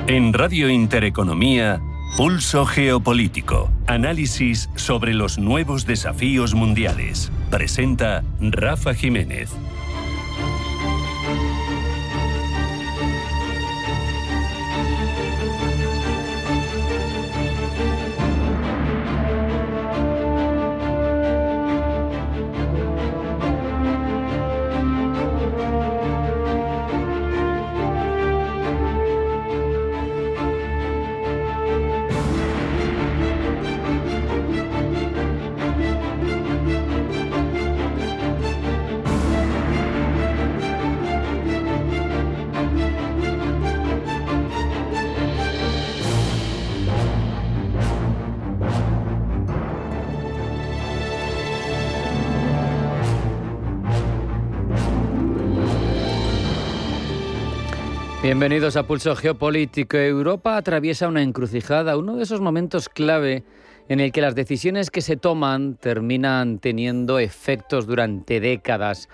En Radio Intereconomía, Pulso Geopolítico. Análisis sobre los nuevos desafíos mundiales. Presenta Rafa Jiménez. Bienvenidos a Pulso Geopolítico. Europa atraviesa una encrucijada, uno de esos momentos clave en el que las decisiones que se toman terminan teniendo efectos durante décadas.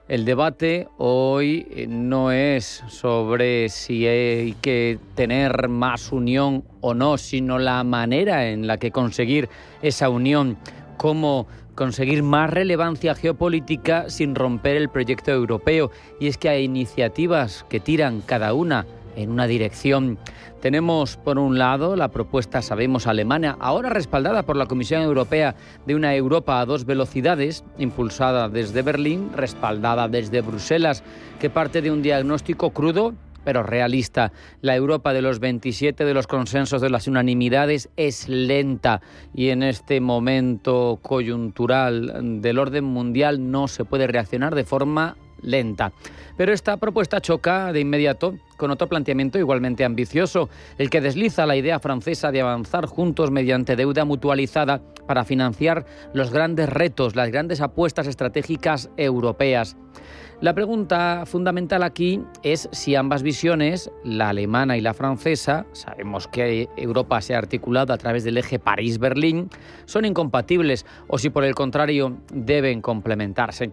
El debate hoy no es sobre si hay que tener más unión o no, sino la manera en la que conseguir esa unión, cómo conseguir más relevancia geopolítica sin romper el proyecto europeo. Y es que hay iniciativas que tiran cada una en una dirección. Tenemos, por un lado, la propuesta, sabemos, alemana, ahora respaldada por la Comisión Europea, de una Europa a dos velocidades, impulsada desde Berlín, respaldada desde Bruselas, que parte de un diagnóstico crudo pero realista. La Europa de los 27, de los consensos, de las unanimidades, es lenta y en este momento coyuntural del orden mundial no se puede reaccionar de forma lenta. Pero esta propuesta choca de inmediato con otro planteamiento igualmente ambicioso, el que desliza la idea francesa de avanzar juntos mediante deuda mutualizada para financiar los grandes retos, las grandes apuestas estratégicas europeas. La pregunta fundamental aquí es si ambas visiones, la alemana y la francesa, sabemos que Europa se ha articulado a través del eje París-Berlín, son incompatibles o si por el contrario deben complementarse.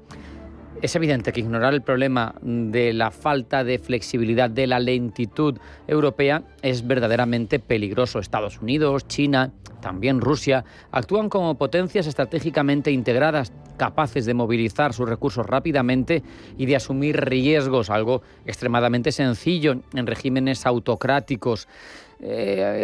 Es evidente que ignorar el problema de la falta de flexibilidad, de la lentitud europea, es verdaderamente peligroso. Estados Unidos, China, también Rusia, actúan como potencias estratégicamente integradas, capaces de movilizar sus recursos rápidamente y de asumir riesgos, algo extremadamente sencillo en regímenes autocráticos.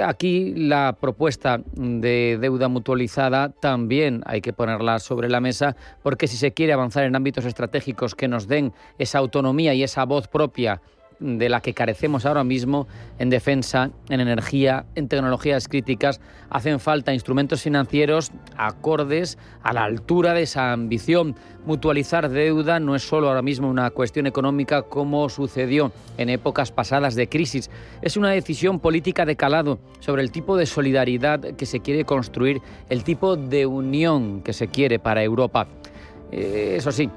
Aquí la propuesta de deuda mutualizada también hay que ponerla sobre la mesa, porque si se quiere avanzar en ámbitos estratégicos que nos den esa autonomía y esa voz propia de la que carecemos ahora mismo, en defensa, en energía, en tecnologías críticas, hacen falta instrumentos financieros acordes a la altura de esa ambición. Mutualizar deuda no es solo ahora mismo una cuestión económica como sucedió en épocas pasadas de crisis. Es una decisión política de calado sobre el tipo de solidaridad que se quiere construir, el tipo de unión que se quiere para Europa. Eso sí,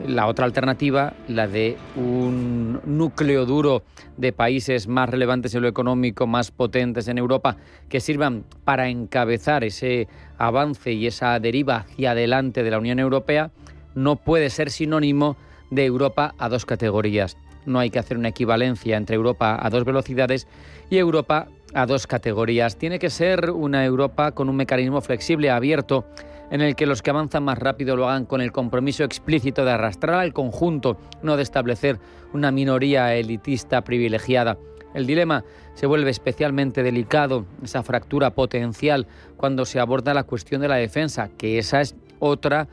la otra alternativa, la de un núcleo duro de países más relevantes en lo económico, más potentes en Europa, que sirvan para encabezar ese avance y esa deriva hacia adelante de la Unión Europea, no puede ser sinónimo de Europa a dos categorías. No hay que hacer una equivalencia entre Europa a dos velocidades y Europa a dos categorías. Tiene que ser una Europa con un mecanismo flexible, abierto, en el que los que avanzan más rápido lo hagan con el compromiso explícito de arrastrar al conjunto, no de establecer una minoría elitista privilegiada. El dilema se vuelve especialmente delicado, esa fractura potencial, cuando se aborda la cuestión de la defensa, que esa es otra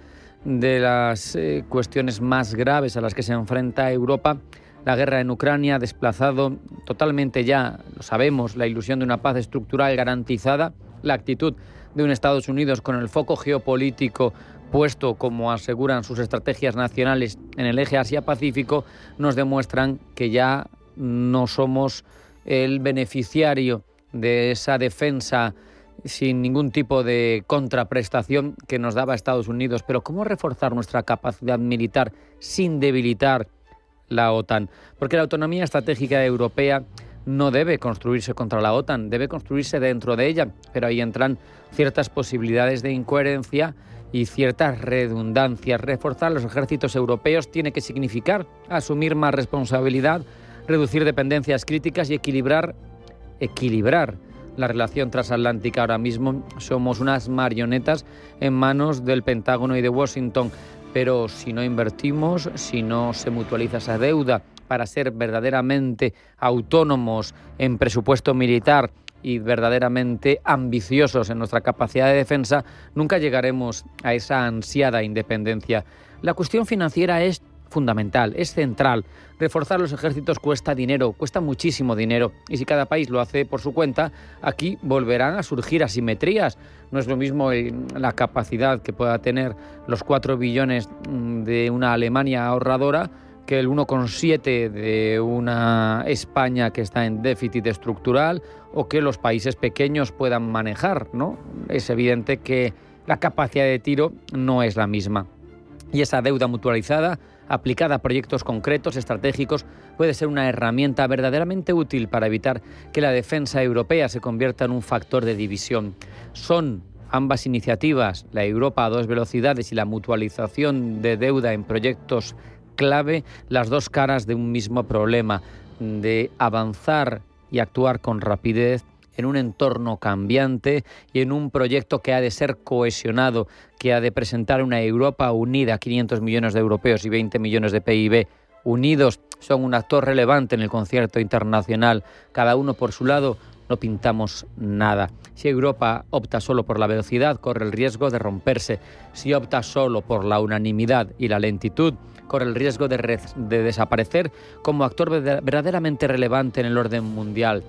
de las cuestiones más graves a las que se enfrenta Europa. La guerra en Ucrania ha desplazado totalmente ya, lo sabemos, la ilusión de una paz estructural garantizada. La actitud de un Estados Unidos con el foco geopolítico puesto, como aseguran sus estrategias nacionales, en el eje Asia-Pacífico, nos demuestran que ya no somos el beneficiario de esa defensa sin ningún tipo de contraprestación que nos daba Estados Unidos. Pero ¿cómo reforzar nuestra capacidad militar sin debilitar la OTAN? Porque la autonomía estratégica europea no debe construirse contra la OTAN, debe construirse dentro de ella, pero ahí entran ciertas posibilidades de incoherencia y ciertas redundancias. Reforzar los ejércitos europeos tiene que significar asumir más responsabilidad, reducir dependencias críticas y equilibrar equilibrar la relación transatlántica. Ahora mismo somos unas marionetas en manos del Pentágono y de Washington, pero si no invertimos, si no se mutualiza esa deuda para ser verdaderamente autónomos en presupuesto militar y verdaderamente ambiciosos en nuestra capacidad de defensa, nunca llegaremos a esa ansiada independencia. La cuestión financiera es fundamental, es central. Reforzar los ejércitos cuesta dinero, cuesta muchísimo dinero, y si cada país lo hace por su cuenta, aquí volverán a surgir asimetrías. No es lo mismo la capacidad que pueda tener los 4 billones de una Alemania ahorradora que el 1,7 de una España que está en déficit estructural, o que los países pequeños puedan manejar, ¿no? Es evidente que la capacidad de tiro no es la misma. Y esa deuda mutualizada, aplicada a proyectos concretos, estratégicos, puede ser una herramienta verdaderamente útil para evitar que la defensa europea se convierta en un factor de división. Son ambas iniciativas, la Europa a 2 velocidades y la mutualización de deuda en proyectos clave, las dos caras de un mismo problema, de avanzar y actuar con rapidez en un entorno cambiante y en un proyecto que ha de ser cohesionado, que ha de presentar una Europa unida. 500 millones de europeos y 20 millones de PIB unidos son un actor relevante en el concierto internacional. Cada uno por su lado no pintamos nada. Si Europa opta solo por la velocidad, corre el riesgo de romperse. Si opta solo por la unanimidad y la lentitud, corre el riesgo de desaparecer como actor verdaderamente relevante en el orden mundial.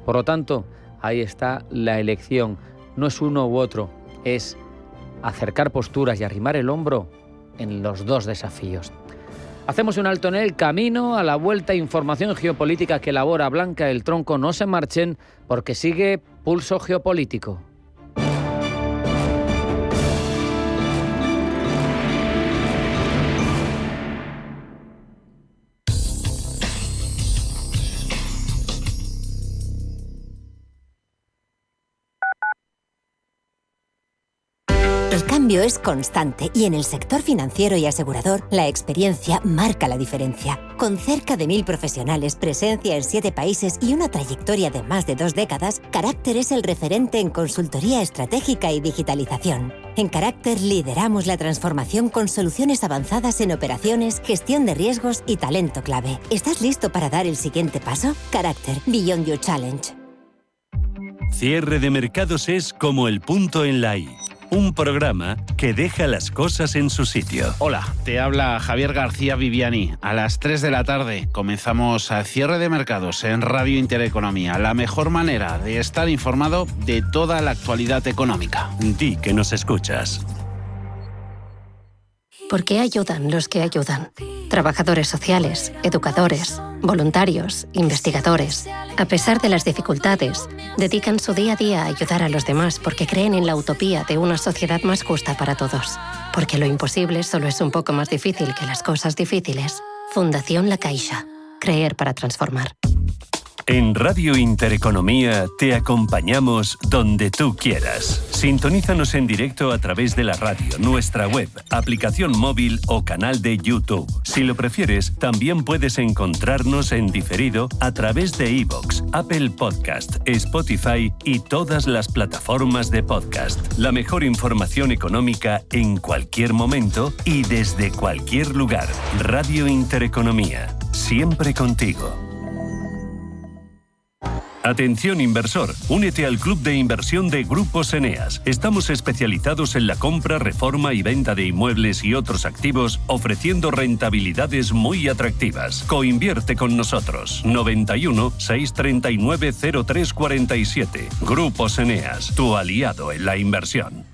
Por lo tanto, ahí está la elección. No es uno u otro, es acercar posturas y arrimar el hombro en los dos desafíos. Hacemos un alto en el camino. A la vuelta, información geopolítica que elabora Blanca del Tronco. No se marchen porque sigue Pulso Geopolítico. El cambio es constante y en el sector financiero y asegurador, la experiencia marca la diferencia. Con cerca de 1.000 profesionales, presencia en 7 países y una trayectoria de más de 2 décadas, Carácter es el referente en consultoría estratégica y digitalización. En Carácter lideramos la transformación con soluciones avanzadas en operaciones, gestión de riesgos y talento clave. ¿Estás listo para dar el siguiente paso? Carácter, Beyond Your Challenge. Cierre de mercados es como el punto en la I. Un programa que deja las cosas en su sitio. Hola, te habla Javier García Viviani. A las 3 de la tarde comenzamos a Cierre de Mercados en Radio Intereconomía. La mejor manera de estar informado de toda la actualidad económica. Di que nos escuchas. ¿Por qué ayudan los que ayudan? Trabajadores sociales, educadores, voluntarios, investigadores. A pesar de las dificultades, dedican su día a día a ayudar a los demás porque creen en la utopía de una sociedad más justa para todos. Porque lo imposible solo es un poco más difícil que las cosas difíciles. Fundación La Caixa. Creer para transformar. En Radio Intereconomía te acompañamos donde tú quieras. Sintonízanos en directo a través de la radio, nuestra web, aplicación móvil o canal de YouTube. Si lo prefieres, también puedes encontrarnos en diferido a través de iVoox, Apple Podcast, Spotify y todas las plataformas de podcast. La mejor información económica en cualquier momento y desde cualquier lugar. Radio Intereconomía, siempre contigo. Atención inversor, únete al Club de Inversión de Grupos Eneas. Estamos especializados en la compra, reforma y venta de inmuebles y otros activos, ofreciendo rentabilidades muy atractivas. Coinvierte con nosotros. 91 639 0347. Grupos Eneas, tu aliado en la inversión.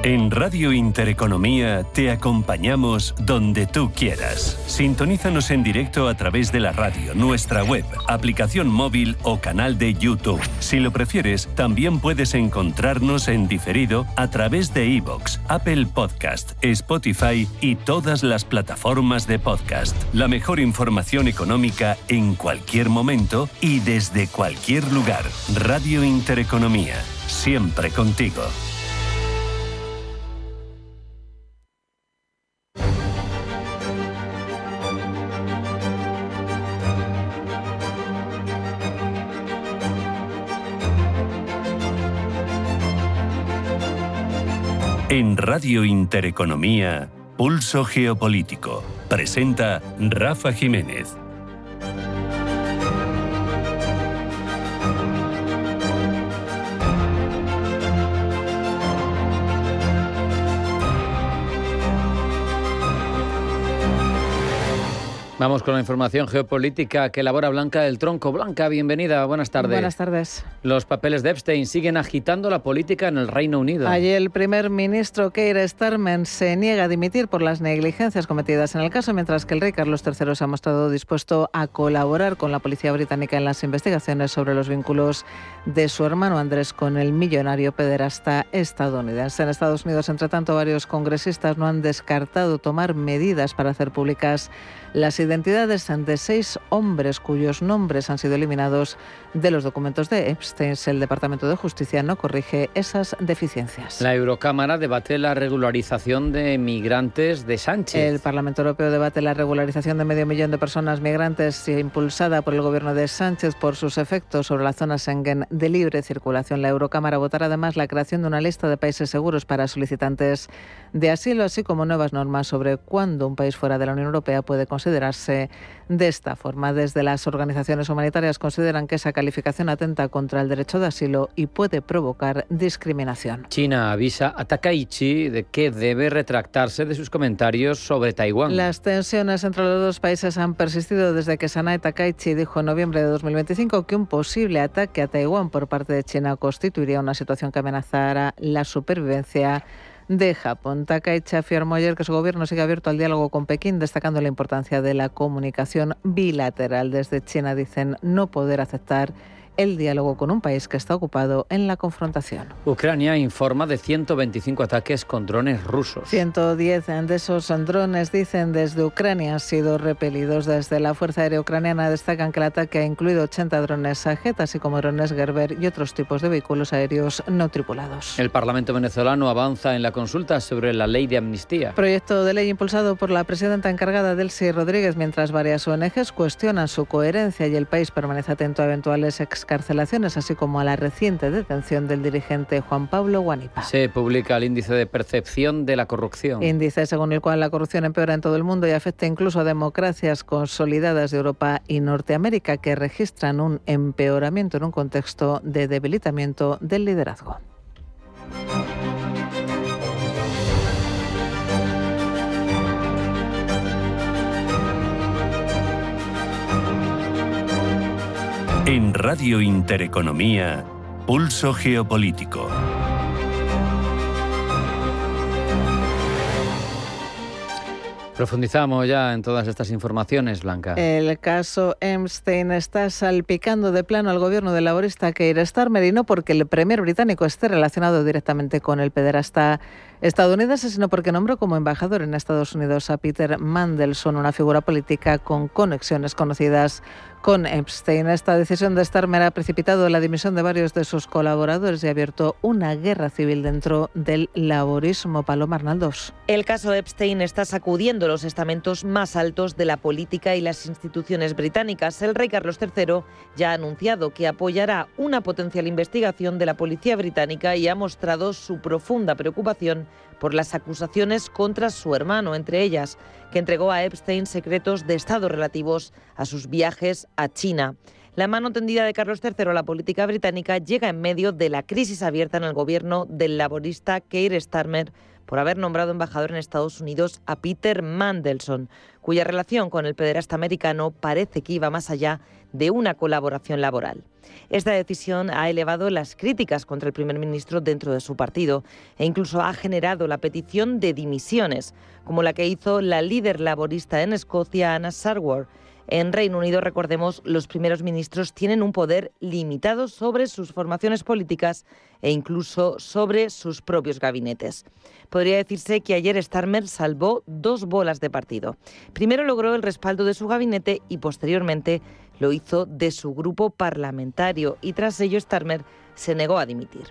En Radio Intereconomía te acompañamos donde tú quieras. Sintonízanos en directo a través de la radio, nuestra web, aplicación móvil o canal de YouTube. Si lo prefieres, también puedes encontrarnos en diferido a través de iVoox, Apple Podcast, Spotify y todas las plataformas de podcast. La mejor información económica en cualquier momento y desde cualquier lugar. Radio Intereconomía, siempre contigo. En Radio Intereconomía, Pulso Geopolítico. Presenta Rafa Jiménez. Vamos con la información geopolítica que elabora Blanca del Tronco. Blanca, bienvenida, buenas tardes. Buenas tardes. Los papeles de Epstein siguen agitando la política en el Reino Unido. Ayer el primer ministro Keir Starmer se niega a dimitir por las negligencias cometidas en el caso, mientras que el rey Carlos III se ha mostrado dispuesto a colaborar con la policía británica en las investigaciones sobre los vínculos de su hermano Andrés con el millonario pederasta estadounidense. En Estados Unidos, entre tanto, varios congresistas no han descartado tomar medidas para hacer públicas las identidades de 6 hombres cuyos nombres han sido eliminados de los documentos de Epstein. El Departamento de Justicia no corrige esas deficiencias. La Eurocámara debate la regularización de migrantes de Sánchez. El Parlamento Europeo debate la regularización de 500.000 de personas migrantes impulsada por el gobierno de Sánchez por sus efectos sobre la zona Schengen de libre circulación. La Eurocámara votará además la creación de una lista de países seguros para solicitantes de asilo, así como nuevas normas sobre cuándo un país fuera de la Unión Europea puede considerarse de esta forma. Desde las organizaciones humanitarias consideran que esa calificación atenta contra el derecho de asilo y puede provocar discriminación. China avisa a Takaichi de que debe retractarse de sus comentarios sobre Taiwán. Las tensiones entre los dos países han persistido desde que Sanae Takaichi dijo en noviembre de 2025 que un posible ataque a Taiwán por parte de China constituiría una situación que amenazara la supervivencia de Japón. Takaichi afirmó ayer que su gobierno sigue abierto al diálogo con Pekín, destacando la importancia de la comunicación bilateral. Desde China dicen no poder aceptar el diálogo con un país que está ocupado en la confrontación. Ucrania informa de 125 ataques con drones rusos. 110 de esos drones, dicen desde Ucrania, han sido repelidos. Desde la Fuerza Aérea Ucraniana destacan que el ataque ha incluido 80 drones Shahed, así como drones Gerber y otros tipos de vehículos aéreos no tripulados. El Parlamento venezolano avanza en la consulta sobre la ley de amnistía. Proyecto de ley impulsado por la presidenta encargada Delcy Rodríguez, mientras varias ONGs cuestionan su coherencia y el país permanece atento a eventuales excarcelaciones, así como a la reciente detención del dirigente Juan Pablo Guanipa. Se publica el índice de percepción de la corrupción. Índice según el cual la corrupción empeora en todo el mundo y afecta incluso a democracias consolidadas de Europa y Norteamérica, que registran un empeoramiento en un contexto de debilitamiento del liderazgo. En Radio Intereconomía, Pulso Geopolítico. Profundizamos ya en todas estas informaciones, Blanca. El caso Epstein está salpicando de plano al gobierno del laborista Keir Starmer, y no porque el premier británico esté relacionado directamente con el pederasta estadounidense, sino porque nombró como embajador en Estados Unidos a Peter Mandelson, una figura política con conexiones conocidas con Epstein. Esta decisión de Starmer ha precipitado la dimisión de varios de sus colaboradores y ha abierto una guerra civil dentro del laborismo. Paloma Arnaldos. El caso Epstein está sacudiendo los estamentos más altos de la política y las instituciones británicas. El rey Carlos III ya ha anunciado que apoyará una potencial investigación de la policía británica y ha mostrado su profunda preocupación por las acusaciones contra su hermano, entre ellas que entregó a Epstein secretos de Estado relativos a sus viajes a China. La mano tendida de Carlos III a la política británica llega en medio de la crisis abierta en el gobierno del laborista Keir Starmer por haber nombrado embajador en Estados Unidos a Peter Mandelson, cuya relación con el pederasta americano parece que iba más allá de una colaboración laboral. Esta decisión ha elevado las críticas contra el primer ministro dentro de su partido e incluso ha generado la petición de dimisiones, como la que hizo la líder laborista en Escocia, Anna Sarwar. En Reino Unido, recordemos, los primeros ministros tienen un poder limitado sobre sus formaciones políticas e incluso sobre sus propios gabinetes. Podría decirse que ayer Starmer salvó 2 bolas de partido. Primero logró el respaldo de su gabinete y posteriormente lo hizo de su grupo parlamentario, y tras ello Starmer se negó a dimitir.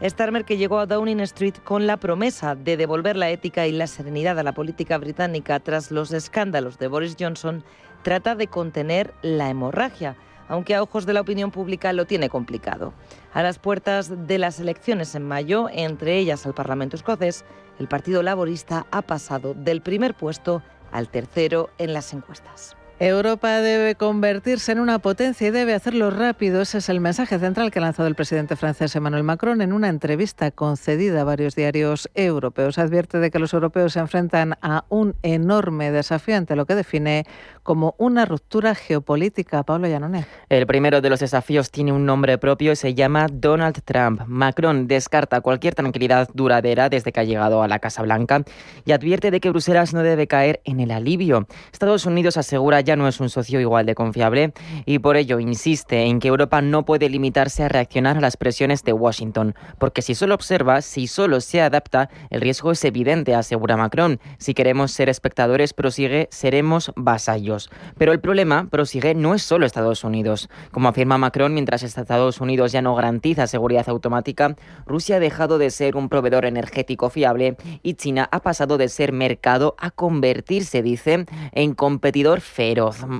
Starmer, que llegó a Downing Street con la promesa de devolver la ética y la serenidad a la política británica tras los escándalos de Boris Johnson, trata de contener la hemorragia, aunque a ojos de la opinión pública lo tiene complicado. A las puertas de las elecciones en mayo, entre ellas al Parlamento escocés, el Partido Laborista ha pasado del primer puesto al tercero en las encuestas. Europa debe convertirse en una potencia y debe hacerlo rápido. Ese es el mensaje central que ha lanzado el presidente francés Emmanuel Macron en una entrevista concedida a varios diarios europeos. Advierte de que los europeos se enfrentan a un enorme desafío ante lo que define como una ruptura geopolítica. Pablo Llanonet. El primero de los desafíos tiene un nombre propio y se llama Donald Trump. Macron descarta cualquier tranquilidad duradera desde que ha llegado a la Casa Blanca y advierte de que Bruselas no debe caer en el alivio. Estados Unidos asegura ya no es un socio igual de confiable y por ello insiste en que Europa no puede limitarse a reaccionar a las presiones de Washington, porque si solo observa, si solo se adapta, el riesgo es evidente, asegura Macron. Si queremos ser espectadores, prosigue, seremos vasallos. Pero el problema, prosigue, no es solo Estados Unidos. Como afirma Macron, mientras Estados Unidos ya no garantiza seguridad automática, Rusia ha dejado de ser un proveedor energético fiable y China ha pasado de ser mercado a convertirse, dice, en competidor feroz.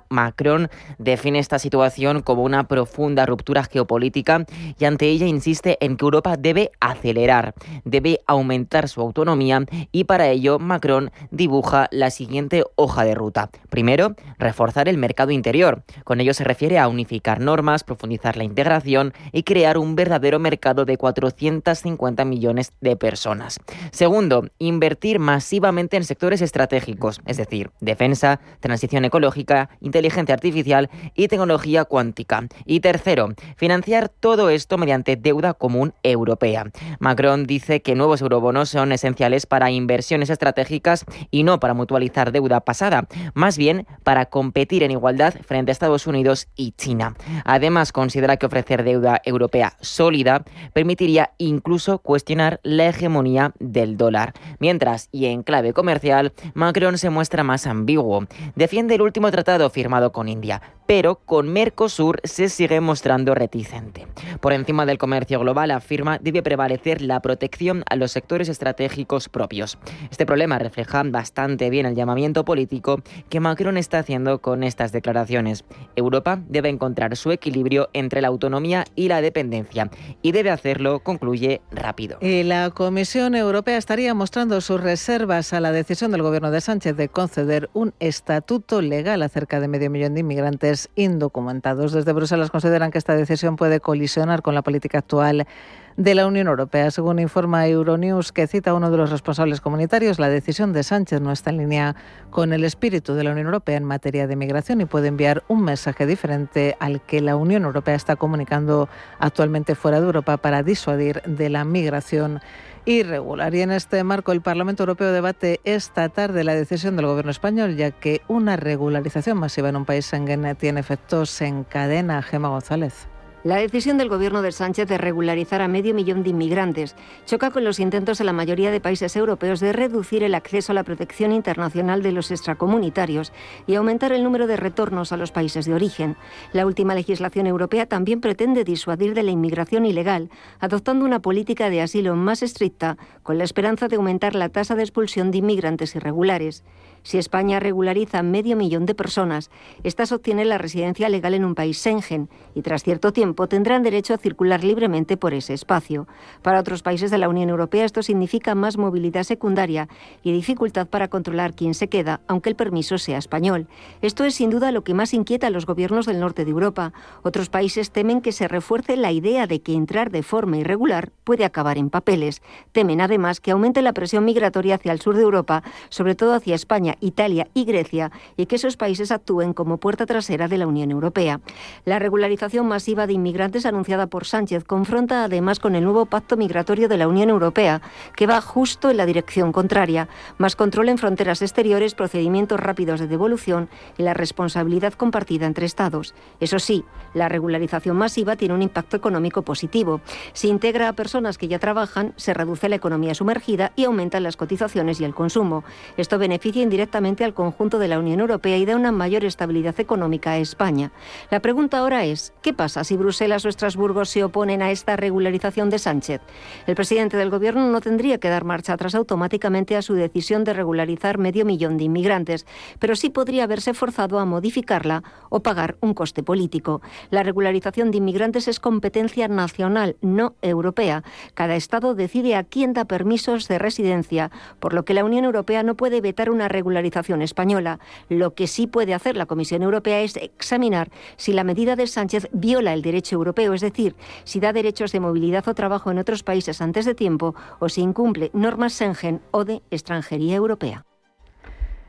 Macron define esta situación como una profunda ruptura geopolítica y ante ella insiste en que Europa debe acelerar, debe aumentar su autonomía y para ello Macron dibuja la siguiente hoja de ruta. Primero, reforzar el mercado interior. Con ello se refiere a unificar normas, profundizar la integración y crear un verdadero mercado de 450 millones de personas. Segundo, invertir masivamente en sectores estratégicos, es decir, defensa, transición ecológica, inteligencia artificial y tecnología cuántica. Y tercero, financiar todo esto mediante deuda común europea. Macron dice que nuevos eurobonos son esenciales para inversiones estratégicas y no para mutualizar deuda pasada, más bien para competir en igualdad frente a Estados Unidos y China. Además, considera que ofrecer deuda europea sólida permitiría incluso cuestionar la hegemonía del dólar. Mientras, y en clave comercial, Macron se muestra más ambiguo. Defiende el último tratado firmado con India, pero con Mercosur se sigue mostrando reticente. Por encima del comercio global, afirma, debe prevalecer la protección a los sectores estratégicos propios. Este problema refleja bastante bien el llamamiento político que Macron está haciendo con estas declaraciones. Europa debe encontrar su equilibrio entre la autonomía y la dependencia y debe hacerlo, concluye, rápido. Y la Comisión Europea estaría mostrando sus reservas a la decisión del gobierno de Sánchez de conceder un estatuto legal a cerca de 500.000 de inmigrantes indocumentados. Desde Bruselas consideran que esta decisión puede colisionar con la política actual de la Unión Europea. Según informa Euronews, que cita a uno de los responsables comunitarios, la decisión de Sánchez no está en línea con el espíritu de la Unión Europea en materia de migración y puede enviar un mensaje diferente al que la Unión Europea está comunicando actualmente fuera de Europa para disuadir de la migración irregular. Y en este marco el Parlamento Europeo debate esta tarde la decisión del gobierno español, ya que una regularización masiva en un país Schengen tiene efectos en cadena. Gemma González. La decisión del gobierno de Sánchez de regularizar a 500.000 de inmigrantes choca con los intentos en la mayoría de países europeos de reducir el acceso a la protección internacional de los extracomunitarios y aumentar el número de retornos a los países de origen. La última legislación europea también pretende disuadir de la inmigración ilegal, adoptando una política de asilo más estricta, con la esperanza de aumentar la tasa de expulsión de inmigrantes irregulares. Si España regulariza a 500.000 de personas, estas obtienen la residencia legal en un país Schengen y tras cierto tiempo tendrán derecho a circular libremente por ese espacio. Para otros países de la Unión Europea esto significa más movilidad secundaria y dificultad para controlar quién se queda, aunque el permiso sea español. Esto es sin duda lo que más inquieta a los gobiernos del norte de Europa. Otros países temen que se refuerce la idea de que entrar de forma irregular puede acabar en papeles. Temen además que aumente la presión migratoria hacia el sur de Europa, sobre todo hacia España, Italia y Grecia, y que esos países actúen como puerta trasera de la Unión Europea. La regularización masiva de inmigrantes anunciada por Sánchez confronta además con el nuevo pacto migratorio de la Unión Europea, que va justo en la dirección contraria: más control en fronteras exteriores, procedimientos rápidos de devolución y la responsabilidad compartida entre Estados. Eso sí, la regularización masiva tiene un impacto económico positivo. Si integra a personas que ya trabajan, se reduce la economía sumergida y aumentan las cotizaciones y el consumo. Esto beneficia indirectamente directamente al conjunto de la Unión Europea y da una mayor estabilidad económica a España. La pregunta ahora es, ¿qué pasa si Bruselas o Estrasburgo se oponen a esta regularización de Sánchez? El presidente del Gobierno no tendría que dar marcha atrás automáticamente a su decisión de regularizar 500.000 de inmigrantes, pero sí podría verse forzado a modificarla o pagar un coste político. La regularización de inmigrantes es competencia nacional, no europea. Cada Estado decide a quién da permisos de residencia, por lo que la Unión Europea no puede vetar una regularización española. Lo que sí puede hacer la Comisión Europea es examinar si la medida de Sánchez viola el derecho europeo, es decir, si da derechos de movilidad o trabajo en otros países antes de tiempo o si incumple normas Schengen o de extranjería europea.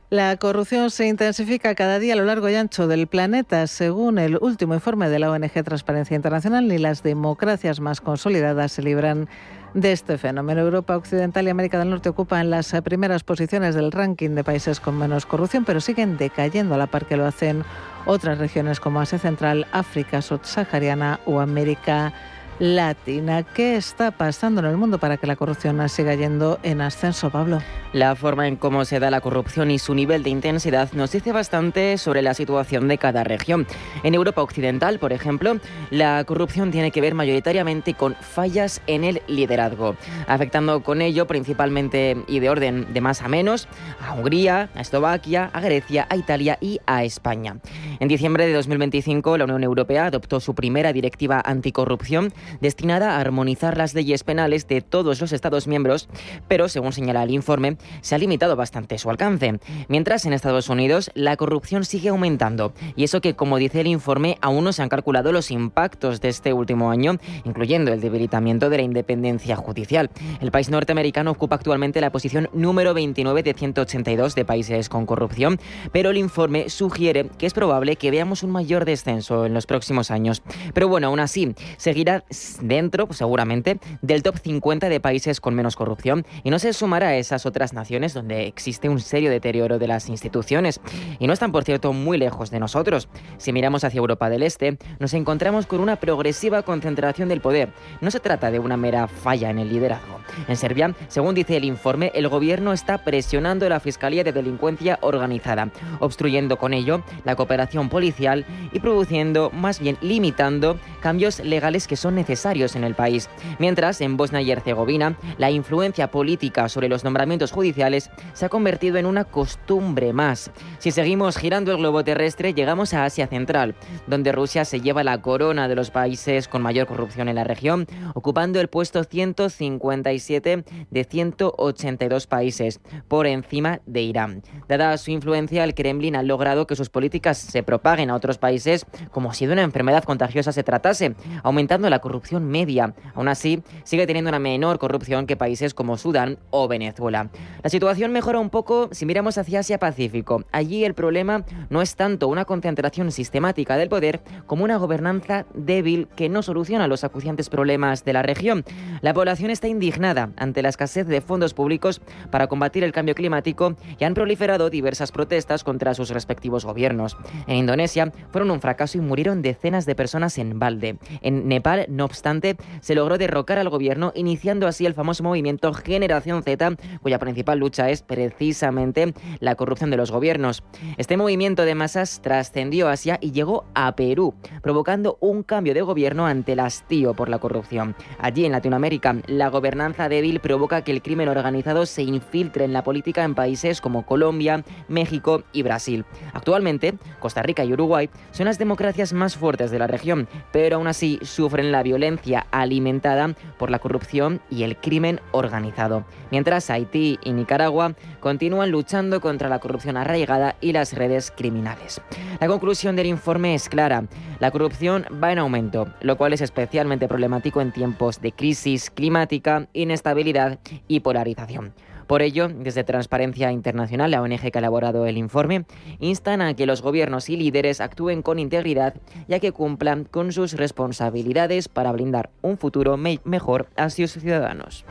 La corrupción se intensifica cada día a lo largo y ancho del planeta. Según el último informe de la ONG Transparencia Internacional, ni las democracias más consolidadas se libran de este fenómeno. Europa Occidental y América del Norte ocupan las primeras posiciones del ranking de países con menos corrupción, pero siguen decayendo a la par que lo hacen otras regiones como Asia Central, África subsahariana o América Latina. ¿Qué está pasando en el mundo para que la corrupción siga yendo en ascenso, Pablo? La forma en cómo se da la corrupción y su nivel de intensidad nos dice bastante sobre la situación de cada región. En Europa Occidental, por ejemplo, la corrupción tiene que ver mayoritariamente con fallas en el liderazgo, afectando con ello principalmente y de orden de más a menos a Hungría, a Eslovaquia, a Grecia, a Italia y a España. En diciembre de 2025, la Unión Europea adoptó su primera directiva anticorrupción destinada a armonizar las leyes penales de todos los Estados miembros, pero, según señala el informe, se ha limitado bastante su alcance. Mientras, en Estados Unidos, la corrupción sigue aumentando, y eso que, como dice el informe, aún no se han calculado los impactos de este último año, incluyendo el debilitamiento de la independencia judicial. El país norteamericano ocupa actualmente la posición número 29 de 182 de países con corrupción, pero el informe sugiere que es probable que veamos un mayor descenso en los próximos años. Pero bueno, aún así, seguirá dentro, seguramente, del top 50 de países con menos corrupción y no se sumará a esas otras naciones donde existe un serio deterioro de las instituciones. Y no están, por cierto, muy lejos de nosotros. Si miramos hacia Europa del Este, nos encontramos con una progresiva concentración del poder. No se trata de una mera falla en el liderazgo. En Serbia, según dice el informe, el gobierno está presionando a la Fiscalía de Delincuencia Organizada, obstruyendo con ello la cooperación policial y produciendo, más bien limitando, cambios legales que son necesarios en el país. Mientras, en Bosnia y Herzegovina, la influencia política sobre los nombramientos judiciales se ha convertido en una costumbre más. Si seguimos girando el globo terrestre, llegamos a Asia Central, donde Rusia se lleva la corona de los países con mayor corrupción en la región, ocupando el puesto 157 de 182 países, por encima de Irán. Dada su influencia, el Kremlin ha logrado que sus políticas se propaguen a otros países como si de una enfermedad contagiosa se tratase, aumentando la corrupción media. Aún así, sigue teniendo una menor corrupción que países como Sudán o Venezuela. La situación mejora un poco si miramos hacia Asia-Pacífico. Allí el problema no es tanto una concentración sistemática del poder como una gobernanza débil que no soluciona los acuciantes problemas de la región. La población está indignada ante la escasez de fondos públicos para combatir el cambio climático y han proliferado diversas protestas contra sus respectivos gobiernos. En Indonesia fueron un fracaso y murieron decenas de personas en balde. En Nepal, no obstante, se logró derrocar al gobierno, iniciando así el famoso movimiento Generación Z, cuya principal lucha es precisamente la corrupción de los gobiernos. Este movimiento de masas trascendió Asia y llegó a Perú, provocando un cambio de gobierno ante el hastío por la corrupción. Allí, en Latinoamérica, la gobernanza débil provoca que el crimen organizado se infiltre en la política en países como Colombia, México y Brasil. Actualmente, Costa Rica y Uruguay son las democracias más fuertes de la región, pero aún así sufren la violencia alimentada por la corrupción y el crimen organizado. Mientras Haití y Nicaragua continúan luchando contra la corrupción arraigada y las redes criminales. La conclusión del informe es clara. La corrupción va en aumento, lo cual es especialmente problemático en tiempos de crisis climática, inestabilidad y polarización. Por ello, desde Transparencia Internacional, la ONG que ha elaborado el informe, instan a que los gobiernos y líderes actúen con integridad y a que cumplan con sus responsabilidades para brindar un futuro mejor a sus ciudadanos.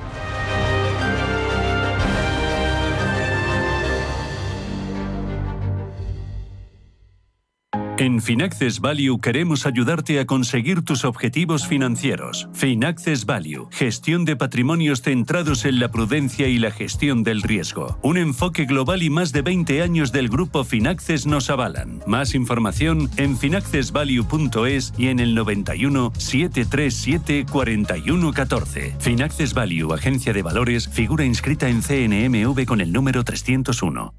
En Finaccess Value queremos ayudarte a conseguir tus objetivos financieros. Finaccess Value, gestión de patrimonios centrados en la prudencia y la gestión del riesgo. Un enfoque global y más de 20 años del grupo Finaccess nos avalan. Más información en finaccessvalue.es y en el 91 737 4114. Finaccess Value, agencia de valores, figura inscrita en CNMV con el número 301.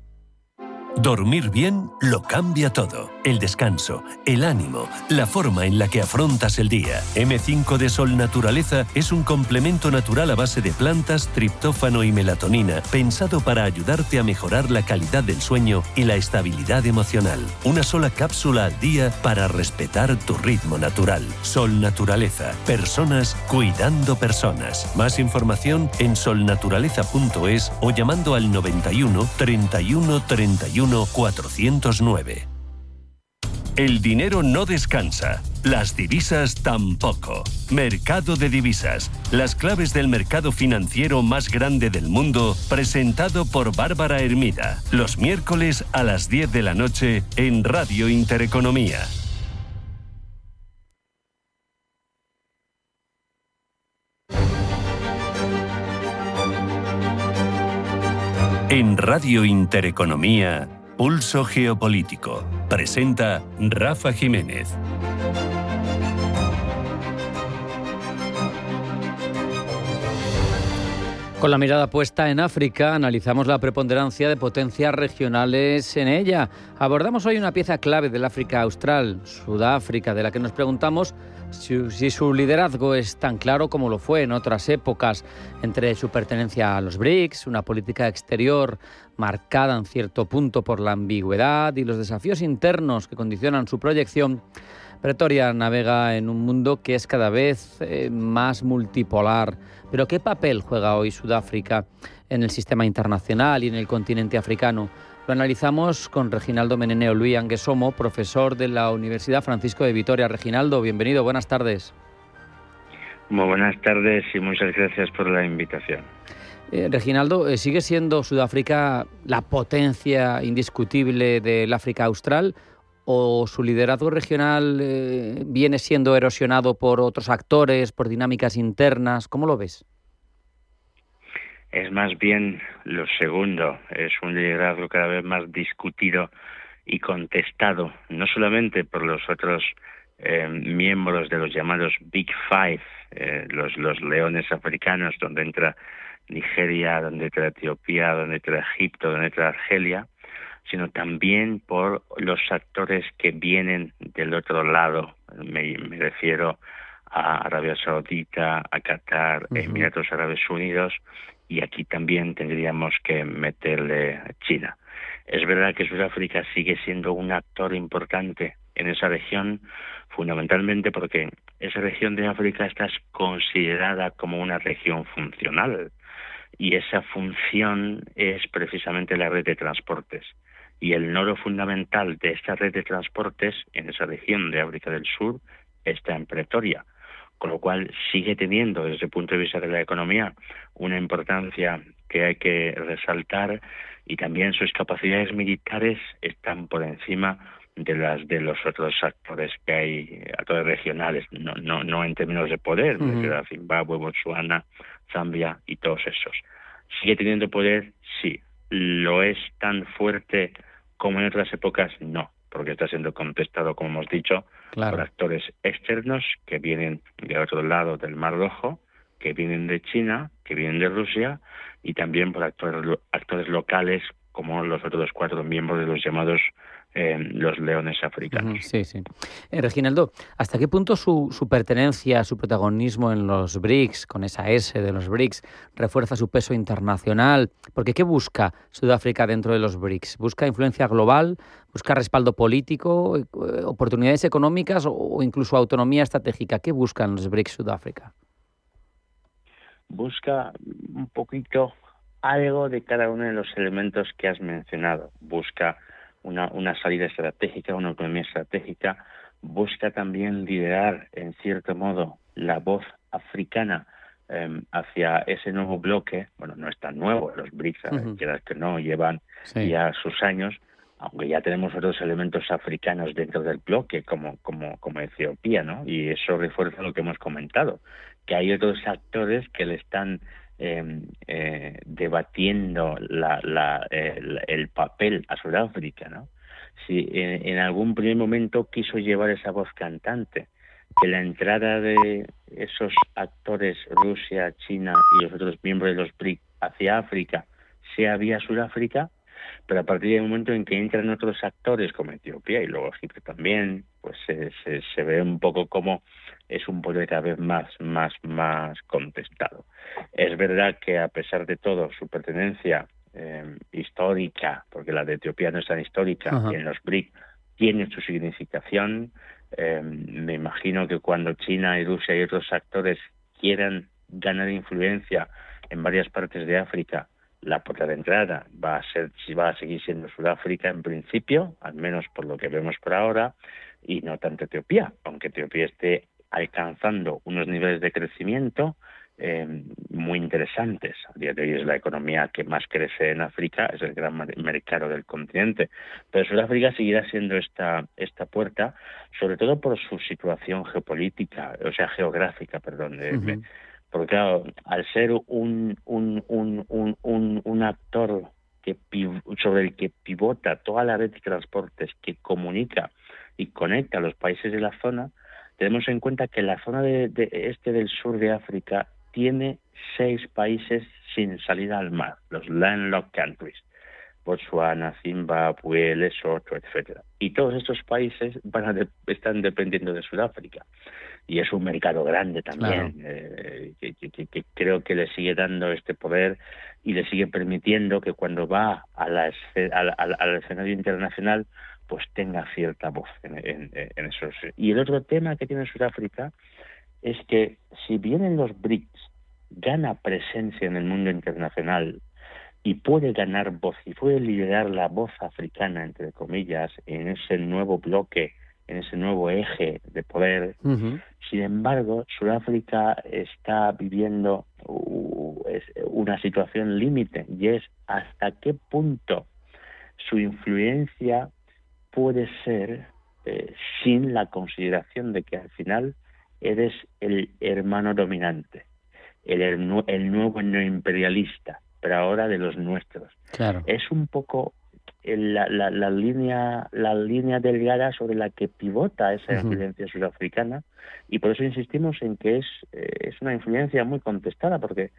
Dormir bien lo cambia todo. El descanso, el ánimo, la forma en la que afrontas el día. M5 de Sol Naturaleza es un complemento natural a base de plantas, triptófano y melatonina, pensado para ayudarte a mejorar la calidad del sueño y la estabilidad emocional. Una sola cápsula al día para respetar tu ritmo natural. Sol Naturaleza. Personas cuidando personas. Más información en solnaturaleza.es o llamando al 91 31 31 409. El dinero no descansa, las divisas tampoco. Mercado de divisas, las claves del mercado financiero más grande del mundo, presentado por Bárbara Hermida, los miércoles a las 10 de la noche en Radio Intereconomía. En Radio Intereconomía, Pulso Geopolítico. Presenta Rafa Jiménez. Con la mirada puesta en África, analizamos la preponderancia de potencias regionales en ella. Abordamos hoy una pieza clave del África Austral, Sudáfrica, de la que nos preguntamos si su liderazgo es tan claro como lo fue en otras épocas, entre su pertenencia a los BRICS, una política exterior marcada en cierto punto por la ambigüedad y los desafíos internos que condicionan su proyección. Pretoria navega en un mundo que es cada vez más multipolar. Pero ¿qué papel juega hoy Sudáfrica en el sistema internacional y en el continente africano? Lo analizamos con Reginaldo Meneneo Luis Anguesomo, profesor de la Universidad Francisco de Vitoria. Reginaldo, bienvenido, buenas tardes. Muy buenas tardes y muchas gracias por la invitación. Reginaldo, ¿sigue siendo Sudáfrica la potencia indiscutible del África Austral o su liderazgo regional viene siendo erosionado por otros actores, por dinámicas internas? ¿Cómo lo ves? Es más bien lo segundo, es un liderazgo cada vez más discutido y contestado, no solamente por los otros miembros de los llamados Big Five, los leones africanos, donde entra Nigeria, donde entra Etiopía, donde entra Egipto, donde entra Argelia, sino también por los actores que vienen del otro lado. Me refiero a Arabia Saudita, a Qatar, Emiratos Árabes Unidos, y aquí también tendríamos que meterle China. Es verdad que Sudáfrica sigue siendo un actor importante en esa región, fundamentalmente porque esa región de África está considerada como una región funcional, y esa función es precisamente la red de transportes. Y el nodo fundamental de esta red de transportes en esa región de África del Sur está en Pretoria, con lo cual sigue teniendo desde el punto de vista de la economía una importancia que hay que resaltar, y también sus capacidades militares están por encima de las de los otros actores que hay, actores regionales, no en términos de poder, Zimbabue, Botsuana, Zambia y todos esos. ¿Sigue teniendo poder? Sí. ¿Lo es tan fuerte como en otras épocas? No, porque está siendo contestado, como hemos dicho, por actores externos que vienen de otro lado del Mar Rojo, que vienen de China, que vienen de Rusia, y también por actores locales como los otros 4 miembros de los llamados los leones africanos. Sí. Reginaldo, ¿hasta qué punto su pertenencia, su protagonismo en los BRICS, con esa S de los BRICS, refuerza su peso internacional? Porque ¿qué busca Sudáfrica dentro de los BRICS? ¿Busca influencia global? ¿Busca respaldo político? ¿Oportunidades económicas o incluso autonomía estratégica? ¿Qué buscan los BRICS Sudáfrica? Busca un poquito algo de cada uno de los elementos que has mencionado. Busca una salida estratégica, una autonomía estratégica. Busca también liderar, en cierto modo, la voz africana hacia ese nuevo bloque. Bueno, no es tan nuevo, los BRICS, quieras que no, llevan ya sus años, aunque ya tenemos otros elementos africanos dentro del bloque, como Etiopía, ¿no? Y eso refuerza lo que hemos comentado, que hay otros actores que le están debatiendo el papel a Sudáfrica, ¿no? Si en algún primer momento quiso llevar esa voz cantante, que la entrada de esos actores, Rusia, China y los otros miembros de los BRIC hacia África sea vía Sudáfrica, pero a partir del momento en que entran otros actores como Etiopía y luego Egipto también, pues se ve un poco como es un poder cada vez más contestado. Es verdad que a pesar de todo su pertenencia histórica, porque la de Etiopía no es tan histórica, y en los BRIC tiene su significación. Me imagino que cuando China y Rusia y otros actores quieran ganar influencia en varias partes de África, la puerta de entrada va a seguir siendo Sudáfrica en principio, al menos por lo que vemos por ahora, y no tanto Etiopía, aunque Etiopía esté alcanzando unos niveles de crecimiento muy interesantes. A día de hoy es la economía que más crece en África, es el gran mercado del continente, pero Sudáfrica seguirá siendo esta puerta, sobre todo por su situación geográfica, porque claro, al ser un actor sobre el que pivota toda la red de transportes que comunica y conecta a los países de la zona, tenemos en cuenta que la zona del sur de África tiene 6 países sin salida al mar, los landlocked countries: Botsuana, Zimbabue, Lesoto, etcétera. Y todos estos países están dependiendo de Sudáfrica. Y es un mercado grande también, que creo que le sigue dando este poder y le sigue permitiendo que cuando va al escenario internacional pues tenga cierta voz en esos. Y el otro tema que tiene Sudáfrica es que si bien en los BRICS gana presencia en el mundo internacional y puede ganar voz y puede liderar la voz africana, entre comillas, en ese nuevo bloque, en ese nuevo eje de poder, sin embargo, Sudáfrica está viviendo una situación límite, y es hasta qué punto su influencia puede ser sin la consideración de que al final eres el hermano dominante, el nuevo neoimperialista, pero ahora de los nuestros. Claro. Es un poco la línea delgada sobre la que pivota esa influencia sudafricana, y por eso insistimos en que es una influencia muy contestada, porque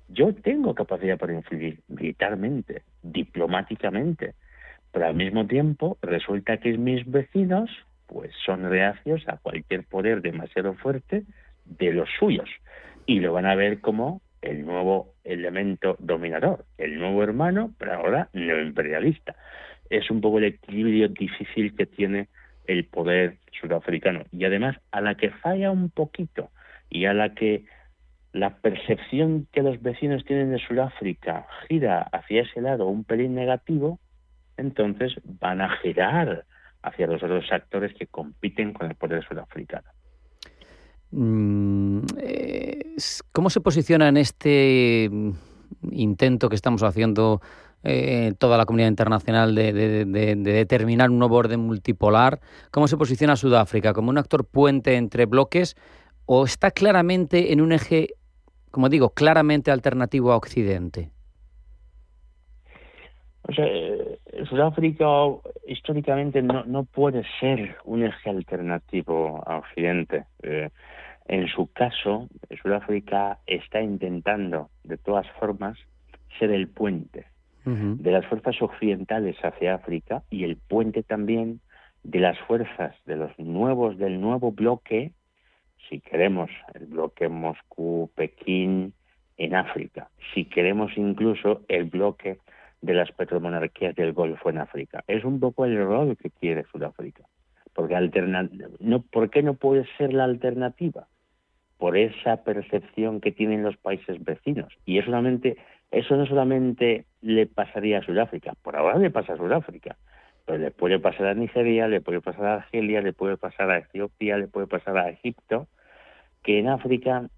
yo tengo capacidad para influir militarmente, diplomáticamente, pero al mismo tiempo resulta que mis vecinos pues son reacios a cualquier poder demasiado fuerte de los suyos, y lo van a ver como el nuevo elemento dominador, el nuevo hermano, pero ahora neoimperialista. Es un poco el equilibrio difícil que tiene el poder sudafricano, y además a la que falla un poquito y a la que la percepción que los vecinos tienen de Sudáfrica gira hacia ese lado un pelín negativo, entonces van a girar hacia los otros actores que compiten con el poder sudafricano. ¿Cómo se posiciona en este intento que estamos haciendo toda la comunidad internacional de determinar un nuevo orden multipolar? ¿Cómo se posiciona Sudáfrica? ¿Como un actor puente entre bloques, o está claramente en un eje, como digo, claramente alternativo a Occidente? O sea, Sudáfrica históricamente no puede ser un eje alternativo a Occidente. En su caso, Sudáfrica está intentando, de todas formas, ser el puente de las fuerzas occidentales hacia África, y el puente también de las fuerzas del nuevo bloque, si queremos, el bloque Moscú-Pekín en África, si queremos incluso el bloque de las petromonarquías del Golfo en África. Es un poco el rol que quiere Sudáfrica. Porque ¿por qué no puede ser la alternativa? Por esa percepción que tienen los países vecinos. Y eso no solamente le pasaría a Sudáfrica, por ahora le pasa a Sudáfrica, pero le puede pasar a Nigeria, le puede pasar a Argelia, le puede pasar a Etiopía, le puede pasar a Egipto, que en África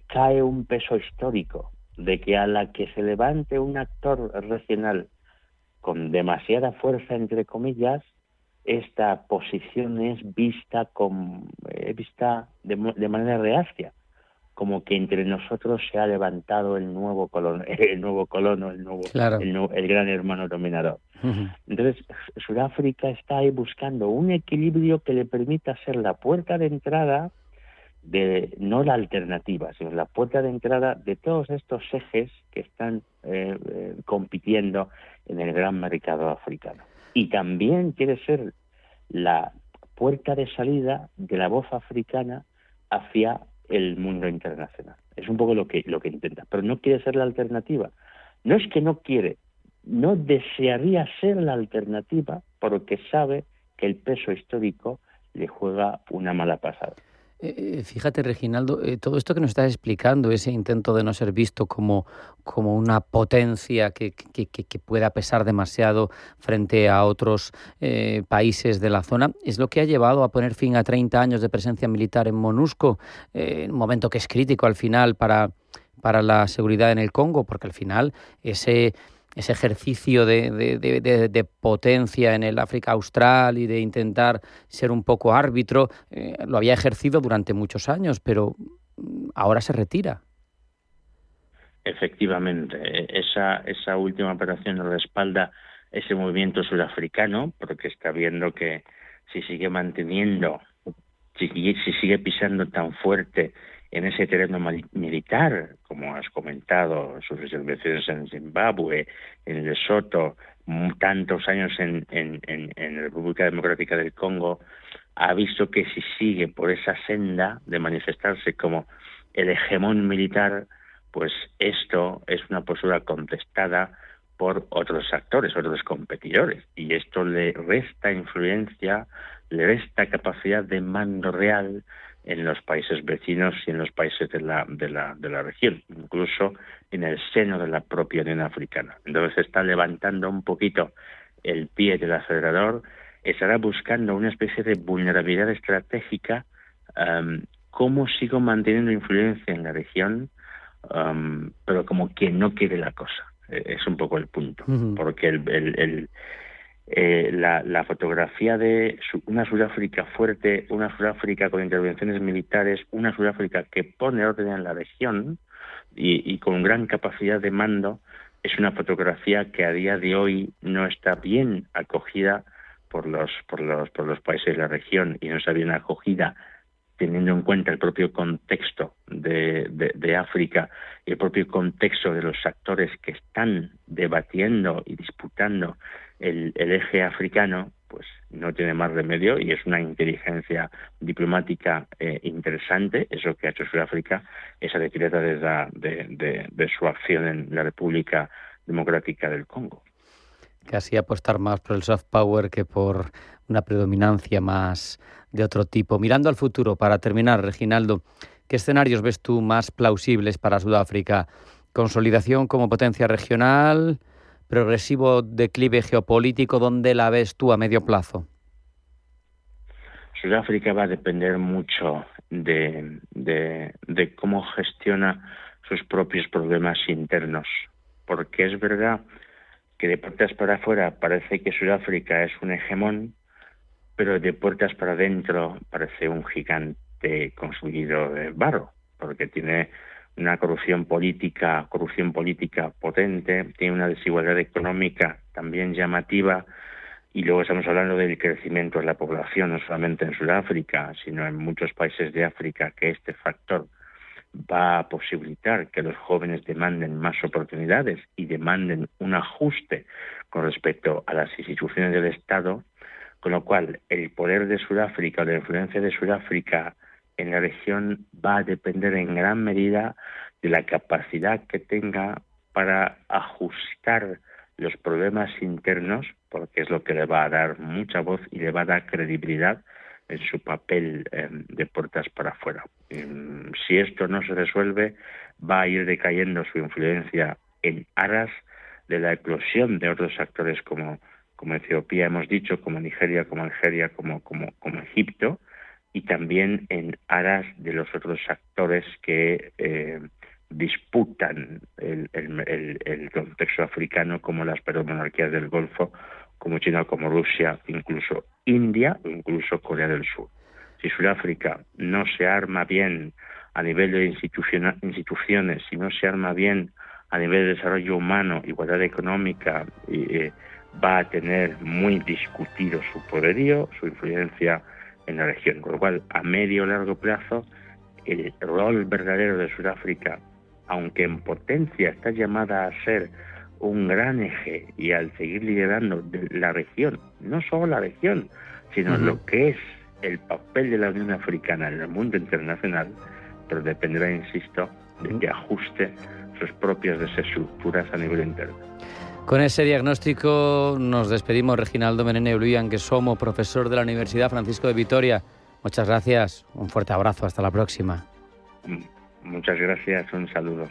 cae un peso histórico de que a la que se levante un actor regional con demasiada fuerza, entre comillas, esta posición es vista de manera reacia, como que entre nosotros se ha levantado el nuevo colono, Claro. el gran hermano dominador. Ujú. Entonces, Sudáfrica está ahí buscando un equilibrio que le permita ser la puerta de entrada no la alternativa, sino la puerta de entrada de todos estos ejes que están compitiendo en el gran mercado africano. Y también quiere ser la puerta de salida de la voz africana hacia el mundo internacional. Es un poco lo que intenta, pero no quiere ser la alternativa. No es que no quiere, no desearía ser la alternativa porque sabe que el peso histórico le juega una mala pasada. Fíjate, Reginaldo, todo esto que nos estás explicando, ese intento de no ser visto como una potencia que pueda pesar demasiado frente a otros países de la zona, es lo que ha llevado a poner fin a 30 años de presencia militar en MONUSCO, un momento que es crítico al final para la seguridad en el Congo, porque al final ese ejercicio de potencia en el África Austral y de intentar ser un poco árbitro, lo había ejercido durante muchos años, pero ahora se retira. Efectivamente, esa última operación respalda ese movimiento sudafricano, porque está viendo que si sigue pisando tan fuerte en ese terreno militar, como has comentado, sus intervenciones en Zimbabue, en Lesoto, tantos años en la República Democrática del Congo, ha visto que si sigue por esa senda de manifestarse como el hegemón militar, pues esto es una postura contestada por otros actores, otros competidores, y esto le resta influencia, le resta capacidad de mando real en los países vecinos y en los países de la región, incluso en el seno de la propia Unión Africana. Entonces está levantando un poquito el pie del acelerador, estará buscando una especie de vulnerabilidad estratégica, cómo sigo manteniendo influencia en la región, pero como quien no quiere la cosa. Es un poco el punto, porque la fotografía de una Sudáfrica fuerte, una Sudáfrica con intervenciones militares, una Sudáfrica que pone orden en la región y con gran capacidad de mando, es una fotografía que a día de hoy no está bien acogida por los países de la región, y no está bien acogida teniendo en cuenta el propio contexto de África y el propio contexto de los actores que están debatiendo y disputando el eje africano. Pues no tiene más remedio, y es una inteligencia diplomática interesante eso que ha hecho Sudáfrica, esa retirada de su acción en la República Democrática del Congo. Casi apostar más por el soft power que por una predominancia más de otro tipo. Mirando al futuro, para terminar, Reginaldo, ¿qué escenarios ves tú más plausibles para Sudáfrica? ¿Consolidación como potencia regional? ¿Progresivo declive geopolítico? ¿Dónde la ves tú a medio plazo? Sudáfrica va a depender mucho de cómo gestiona sus propios problemas internos, porque es verdad que de puertas para afuera parece que Sudáfrica es un hegemón, pero de puertas para adentro parece un gigante construido de barro, porque tiene una corrupción política potente, tiene una desigualdad económica también llamativa, y luego estamos hablando del crecimiento de la población, no solamente en Sudáfrica, sino en muchos países de África, que este factor va a posibilitar que los jóvenes demanden más oportunidades y demanden un ajuste con respecto a las instituciones del Estado, con lo cual el poder de Sudáfrica o la influencia de Sudáfrica en la región va a depender en gran medida de la capacidad que tenga para ajustar los problemas internos, porque es lo que le va a dar mucha voz y le va a dar credibilidad en su papel de puertas para afuera. Si esto no se resuelve, va a ir decayendo su influencia en aras de la eclosión de otros actores como Etiopía, hemos dicho, como Nigeria, como Algeria, como Egipto, y también en aras de los otros actores que disputan el contexto africano, como las monarquías del Golfo, como China, como Rusia, incluso India o incluso Corea del Sur. Si Sudáfrica no se arma bien a nivel de instituciones, si no se arma bien a nivel de desarrollo humano, igualdad económica, va a tener muy discutido su poderío, su influencia en la región. Con lo cual, a medio o largo plazo, el rol verdadero de Sudáfrica, aunque en potencia está llamada a ser un gran eje y al seguir liderando la región, no solo la región, sino lo que es el papel de la Unión Africana en el mundo internacional, pero dependerá, insisto, de que ajuste sus propias desestructuras a nivel interno. Con ese diagnóstico nos despedimos. Reginaldo Menene Uluian, que somos profesor de la Universidad Francisco de Vitoria. Muchas gracias, un fuerte abrazo, hasta la próxima. Muchas gracias, un saludo.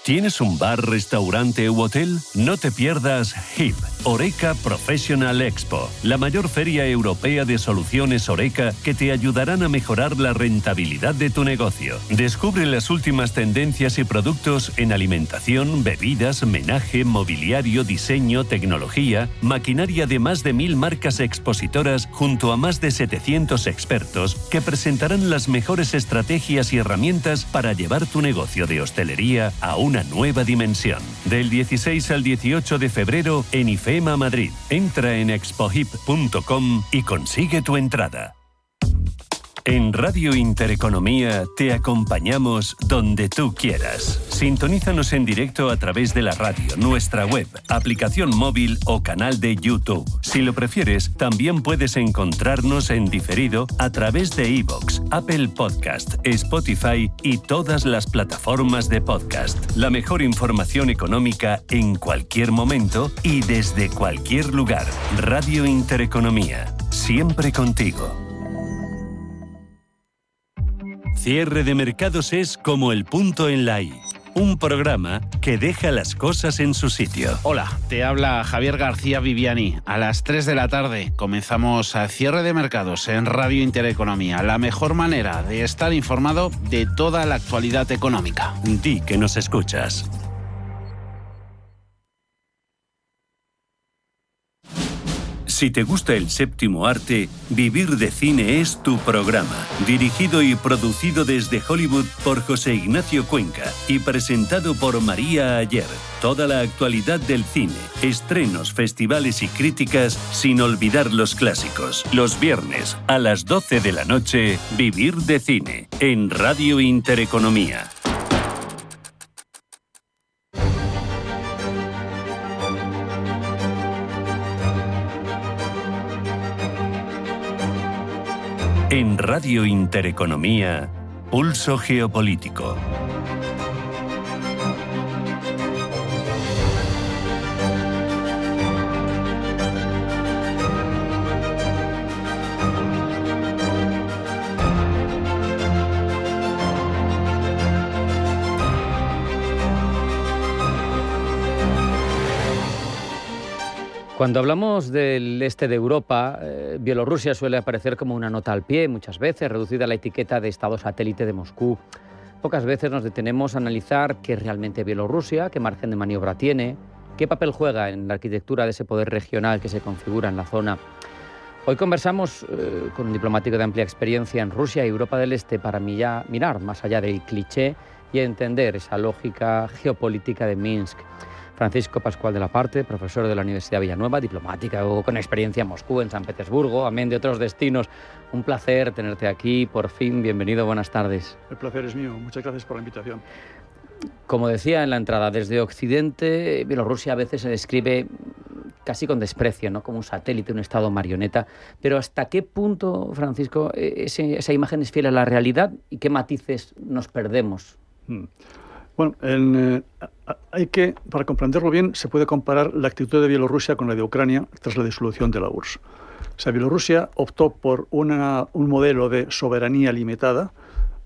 ¿Tienes un bar, restaurante u hotel? No te pierdas HIP, Horeca Professional Expo, la mayor feria europea de soluciones Horeca que te ayudarán a mejorar la rentabilidad de tu negocio. Descubre las últimas tendencias y productos en alimentación, bebidas, menaje, mobiliario, diseño, tecnología, maquinaria de más de 1000 marcas expositoras junto a más de 700 expertos que presentarán las mejores estrategias y herramientas para llevar tu negocio de hostelería a una nueva dimensión. Del 16 al 18 de febrero en IFEMA Madrid. Entra en expohip.com y consigue tu entrada. En Radio Intereconomía te acompañamos donde tú quieras. Sintonízanos en directo a través de la radio, nuestra web, aplicación móvil o canal de YouTube. Si lo prefieres, también puedes encontrarnos en diferido a través de iVoox, Apple Podcast, Spotify y todas las plataformas de podcast. La mejor información económica en cualquier momento y desde cualquier lugar. Radio Intereconomía, siempre contigo. Cierre de mercados es como el punto en la I. Un programa que deja las cosas en su sitio. Hola, te habla Javier García Viviani. A las 3 de la tarde comenzamos a cierre de mercados en Radio Intereconomía. La mejor manera de estar informado de toda la actualidad económica. Di que nos escuchas. Si te gusta el séptimo arte, Vivir de Cine es tu programa. Dirigido y producido desde Hollywood por José Ignacio Cuenca y presentado por María Ayer. Toda la actualidad del cine, estrenos, festivales y críticas, sin olvidar los clásicos. Los viernes a las 12 de la noche, Vivir de Cine, en Radio Intereconomía. En Radio Intereconomía, Pulso Geopolítico. Cuando hablamos del este de Europa, Bielorrusia suele aparecer como una nota al pie, muchas veces reducida a la etiqueta de Estado satélite de Moscú. Pocas veces nos detenemos a analizar qué es realmente Bielorrusia, qué margen de maniobra tiene, qué papel juega en la arquitectura de ese poder regional que se configura en la zona. Hoy conversamos con un diplomático de amplia experiencia en Rusia y Europa del Este para mirar más allá del cliché y entender esa lógica geopolítica de Minsk. Francisco Pascual de la Parte, profesor de la Universidad Villanueva, diplomático con experiencia en Moscú, en San Petersburgo, amén de otros destinos. Un placer tenerte aquí, por fin, bienvenido, buenas tardes. El placer es mío, muchas gracias por la invitación. Como decía en la entrada, desde Occidente, Bielorrusia a veces se describe casi con desprecio, ¿no? Como un satélite, un estado marioneta. Pero ¿hasta qué punto, Francisco, esa imagen es fiel a la realidad y qué matices nos perdemos? Bueno, para comprenderlo bien, se puede comparar la actitud de Bielorrusia con la de Ucrania tras la disolución de la URSS. O sea, Bielorrusia optó por un modelo de soberanía limitada,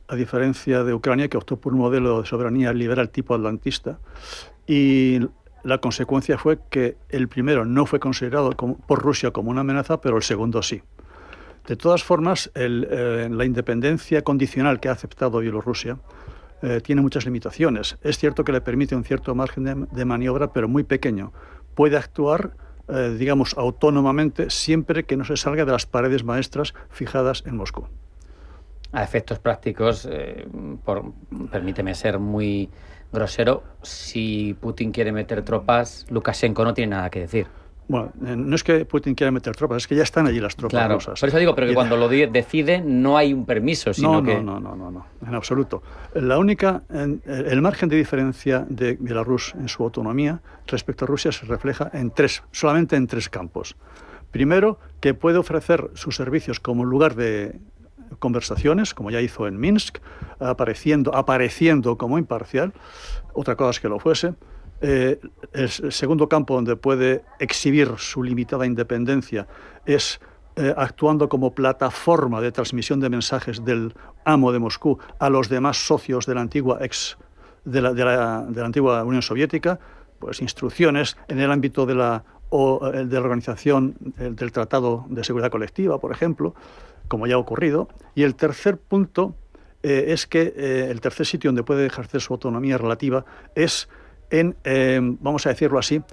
a diferencia de Ucrania, que optó por un modelo de soberanía liberal tipo atlantista. Y la consecuencia fue que el primero no fue considerado por Rusia como una amenaza, pero el segundo sí. De todas formas, la independencia condicional que ha aceptado Bielorrusia tiene muchas limitaciones. Es cierto que le permite un cierto margen de maniobra, pero muy pequeño. Puede actuar, digamos, autónomamente siempre que no se salga de las paredes maestras fijadas en Moscú. A efectos prácticos, permíteme ser muy grosero, si Putin quiere meter tropas, Lukashenko no tiene nada que decir. Bueno, no es que Putin quiera meter tropas, es que ya están allí las tropas rusas. Por eso digo, pero que cuando lo decide no hay un permiso, sino que... No, en absoluto. El margen de diferencia de Bielorrusia en su autonomía respecto a Rusia se refleja solamente en tres campos. Primero, que puede ofrecer sus servicios como lugar de conversaciones, como ya hizo en Minsk, apareciendo como imparcial. Otra cosa es que lo fuese. El segundo campo donde puede exhibir su limitada independencia es actuando como plataforma de transmisión de mensajes del amo de Moscú a los demás socios de la antigua antigua Unión Soviética, pues instrucciones en el ámbito de la organización del Tratado de Seguridad Colectiva, por ejemplo, como ya ha ocurrido. Y el tercer punto es que el tercer sitio donde puede ejercer su autonomía relativa es vamos a decirlo así,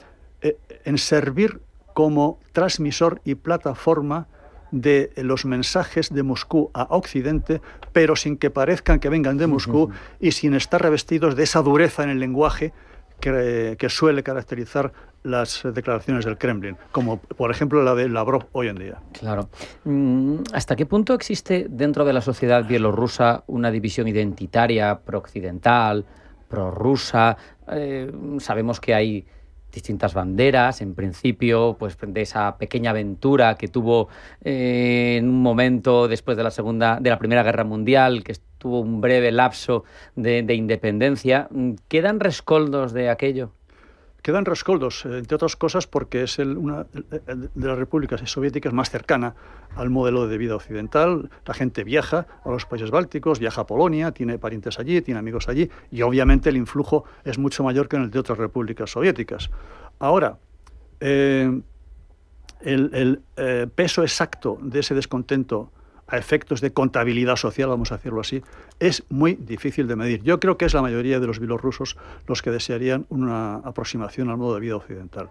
en servir como transmisor y plataforma de los mensajes de Moscú a Occidente, pero sin que parezcan que vengan de Moscú y sin estar revestidos de esa dureza en el lenguaje que suele caracterizar las declaraciones del Kremlin, como por ejemplo la de Lavrov hoy en día. Claro. ¿Hasta qué punto existe dentro de la sociedad bielorrusa una división identitaria pro-occidental, prorrusa? Sabemos que hay distintas banderas, en principio, pues de esa pequeña aventura que tuvo en un momento después de la Primera Guerra Mundial, que tuvo un breve lapso de independencia. ¿Quedan rescoldos de aquello? Quedan rescoldos, entre otras cosas, porque es una de las repúblicas soviéticas más cercana al modelo de vida occidental. La gente viaja a los países bálticos, viaja a Polonia, tiene parientes allí, tiene amigos allí, y obviamente el influjo es mucho mayor que en el de otras repúblicas soviéticas. Ahora, el peso exacto de ese descontento a efectos de contabilidad social, vamos a decirlo así, es muy difícil de medir. Yo creo que es la mayoría de los bielorrusos los que desearían una aproximación al modo de vida occidental.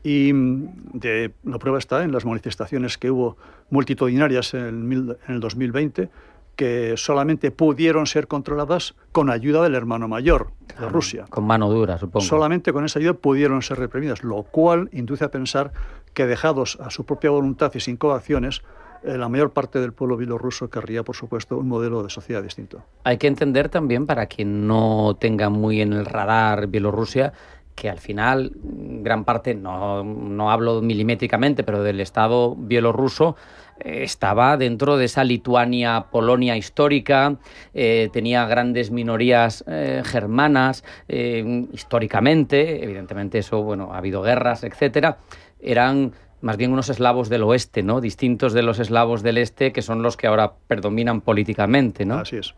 Y la prueba está en las manifestaciones que hubo multitudinarias en el 2020, que solamente pudieron ser controladas con ayuda del hermano mayor de Rusia. Con mano dura, supongo. Solamente con esa ayuda pudieron ser reprimidas, lo cual induce a pensar que dejados a su propia voluntad y sin coacciones, la mayor parte del pueblo bielorruso querría, por supuesto, un modelo de sociedad distinto. Hay que entender también, para quien no tenga muy en el radar Bielorrusia, que al final gran parte, no hablo milimétricamente, pero del Estado bielorruso estaba dentro de esa Lituania-Polonia histórica, tenía grandes minorías germanas históricamente, evidentemente eso, bueno, ha habido guerras, etcétera, eran más bien unos eslavos del oeste, ¿no? Distintos de los eslavos del este, que son los que ahora predominan políticamente, ¿no? Así es.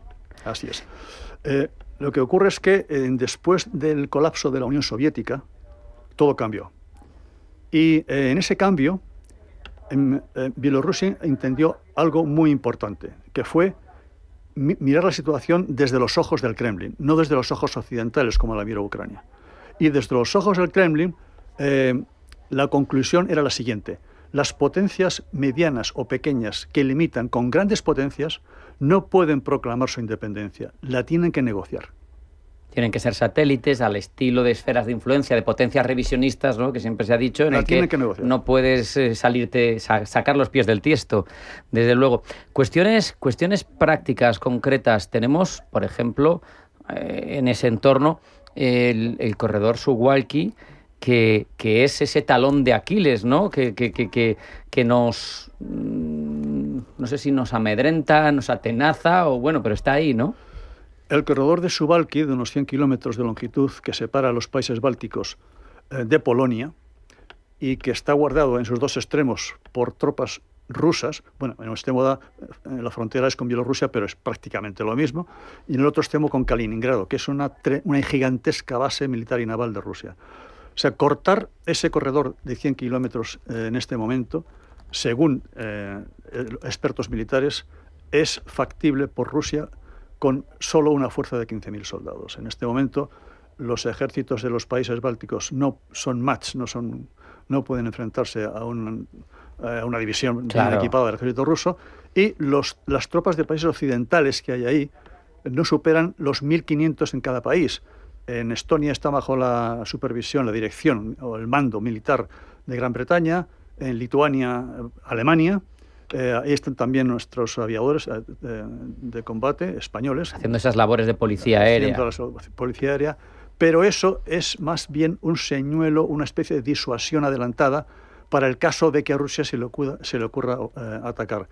Lo que ocurre es que después del colapso de la Unión Soviética, todo cambió. Y en ese cambio, Bielorrusia entendió algo muy importante, que fue mirar la situación desde los ojos del Kremlin, no desde los ojos occidentales como la mira Ucrania. Y desde los ojos del Kremlin, la conclusión era la siguiente: las potencias medianas o pequeñas que limitan con grandes potencias no pueden proclamar su independencia, la tienen que negociar. Tienen que ser satélites al estilo de esferas de influencia, de potencias revisionistas, ¿no? Que siempre se ha dicho, en el que no puedes sacar los pies del tiesto, desde luego. Cuestiones prácticas, concretas. Tenemos, por ejemplo, en ese entorno, el corredor Suwalki, que es ese talón de Aquiles, ¿no? Que nos, no sé si nos amedrenta, nos atenaza, o bueno, pero está ahí, ¿no? El corredor de Suwalki, de unos 100 kilómetros de longitud, que separa a los países bálticos de Polonia y que está guardado en sus dos extremos por tropas rusas, bueno, en un extremo la frontera es con Bielorrusia, pero es prácticamente lo mismo, y en el otro extremo con Kaliningrado, que es una gigantesca base militar y naval de Rusia. sea, cortar ese corredor de 100 kilómetros en este momento, según expertos militares, es factible por Rusia con solo una fuerza de 15.000 soldados. En este momento, los ejércitos de los países bálticos no son match, no pueden enfrentarse a una división bien equipada del ejército ruso, y las tropas de países occidentales que hay ahí no superan los 1.500 en cada país. En Estonia está bajo la supervisión, la dirección o el mando militar de Gran Bretaña, en Lituania, Alemania. Ahí están también nuestros aviadores de combate españoles. Haciendo esas labores de policía aérea. Policía aérea. Pero eso es más bien un señuelo, una especie de disuasión adelantada para el caso de que a Rusia se le ocurra atacar.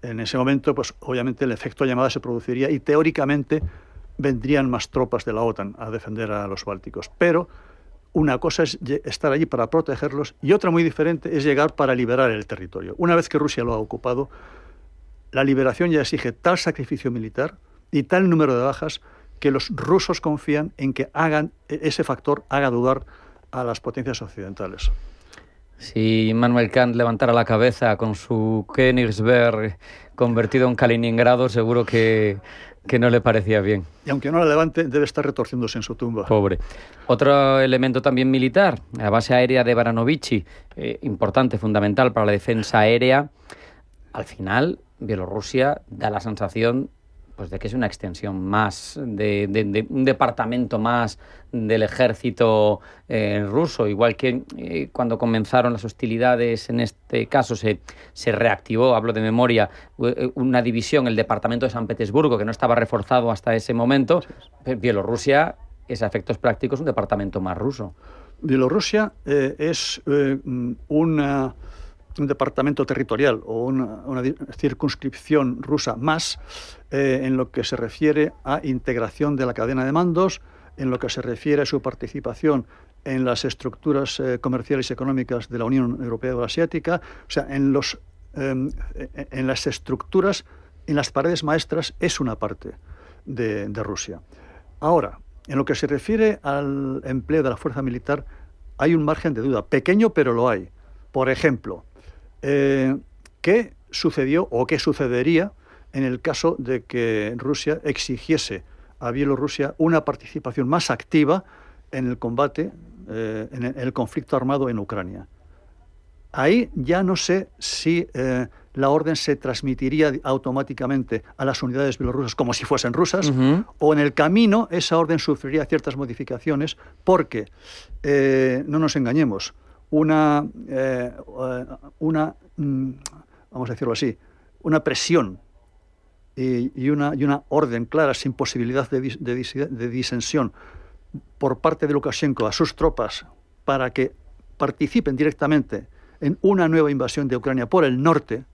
En ese momento, pues obviamente el efecto llamada se produciría y teóricamente vendrían más tropas de la OTAN a defender a los bálticos. Pero una cosa es estar allí para protegerlos y otra muy diferente es llegar para liberar el territorio. Una vez que Rusia lo ha ocupado, la liberación ya exige tal sacrificio militar y tal número de bajas que los rusos confían en que ese factor haga dudar a las potencias occidentales. Si Immanuel Kant levantara la cabeza con su Königsberg convertido en Kaliningrado, seguro que no le parecía bien. Y aunque no la levante, debe estar retorciéndose en su tumba. Pobre. Otro elemento también militar, la base aérea de Baranovichi, importante, fundamental para la defensa aérea. Al final, Bielorrusia da la sensación pues de que es una extensión más, de un departamento más del ejército ruso, igual que cuando comenzaron las hostilidades, en este caso se reactivó, hablo de memoria, una división, el departamento de San Petersburgo, que no estaba reforzado hasta ese momento. Bielorrusia es a efectos prácticos un departamento más ruso. Bielorrusia es un departamento territorial o una circunscripción rusa más en lo que se refiere a integración de la cadena de mandos, en lo que se refiere a su participación en las estructuras comerciales y económicas de la Unión Europea o Asiática, o sea, en las estructuras, en las paredes maestras, es una parte de Rusia. Ahora, en lo que se refiere al empleo de la fuerza militar, hay un margen de duda, pequeño pero lo hay. Por ejemplo, ¿qué sucedió o qué sucedería en el caso de que Rusia exigiese a Bielorrusia una participación más activa en el combate, en el conflicto armado en Ucrania? Ahí ya no sé si la orden se transmitiría automáticamente a las unidades bielorrusas como si fuesen rusas, o en el camino esa orden sufriría ciertas modificaciones porque, no nos engañemos, vamos a decirlo así, una presión y una orden clara, sin posibilidad de disensión por parte de Lukashenko a sus tropas para que participen directamente en una nueva invasión de Ucrania por el norte,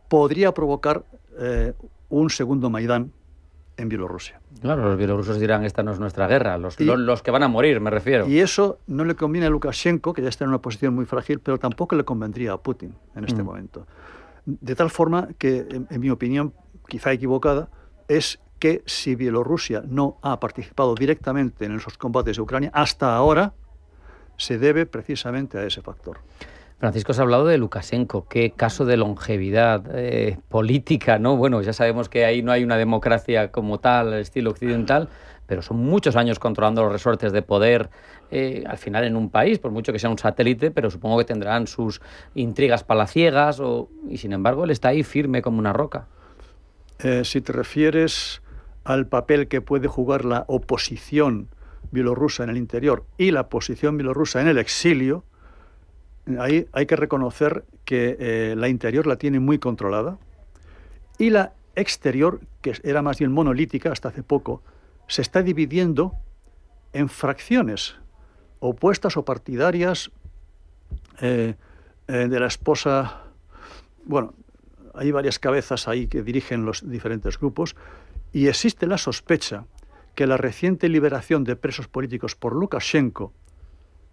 podría provocar un segundo Maidán en Bielorrusia. Claro, los bielorrusos dirán, esta no es nuestra guerra, los que van a morir, me refiero. Y eso no le conviene a Lukashenko, que ya está en una posición muy frágil, pero tampoco le convendría a Putin en este momento. De tal forma que, en mi opinión, quizá equivocada, es que si Bielorrusia no ha participado directamente en esos combates de Ucrania, hasta ahora se debe precisamente a ese factor. Francisco, se ha hablado de Lukashenko, qué caso de longevidad política, ¿no? Bueno, ya sabemos que ahí no hay una democracia como tal, al estilo occidental, pero son muchos años controlando los resortes de poder, al final en un país, por mucho que sea un satélite, pero supongo que tendrán sus intrigas palaciegas, y sin embargo él está ahí firme como una roca. Si te refieres al papel que puede jugar la oposición bielorrusa en el interior y la oposición bielorrusa en el exilio, ahí hay que reconocer que la interior la tiene muy controlada y la exterior, que era más bien monolítica hasta hace poco, se está dividiendo en fracciones opuestas o partidarias de la esposa. Bueno, hay varias cabezas ahí que dirigen los diferentes grupos y existe la sospecha que la reciente liberación de presos políticos por Lukashenko,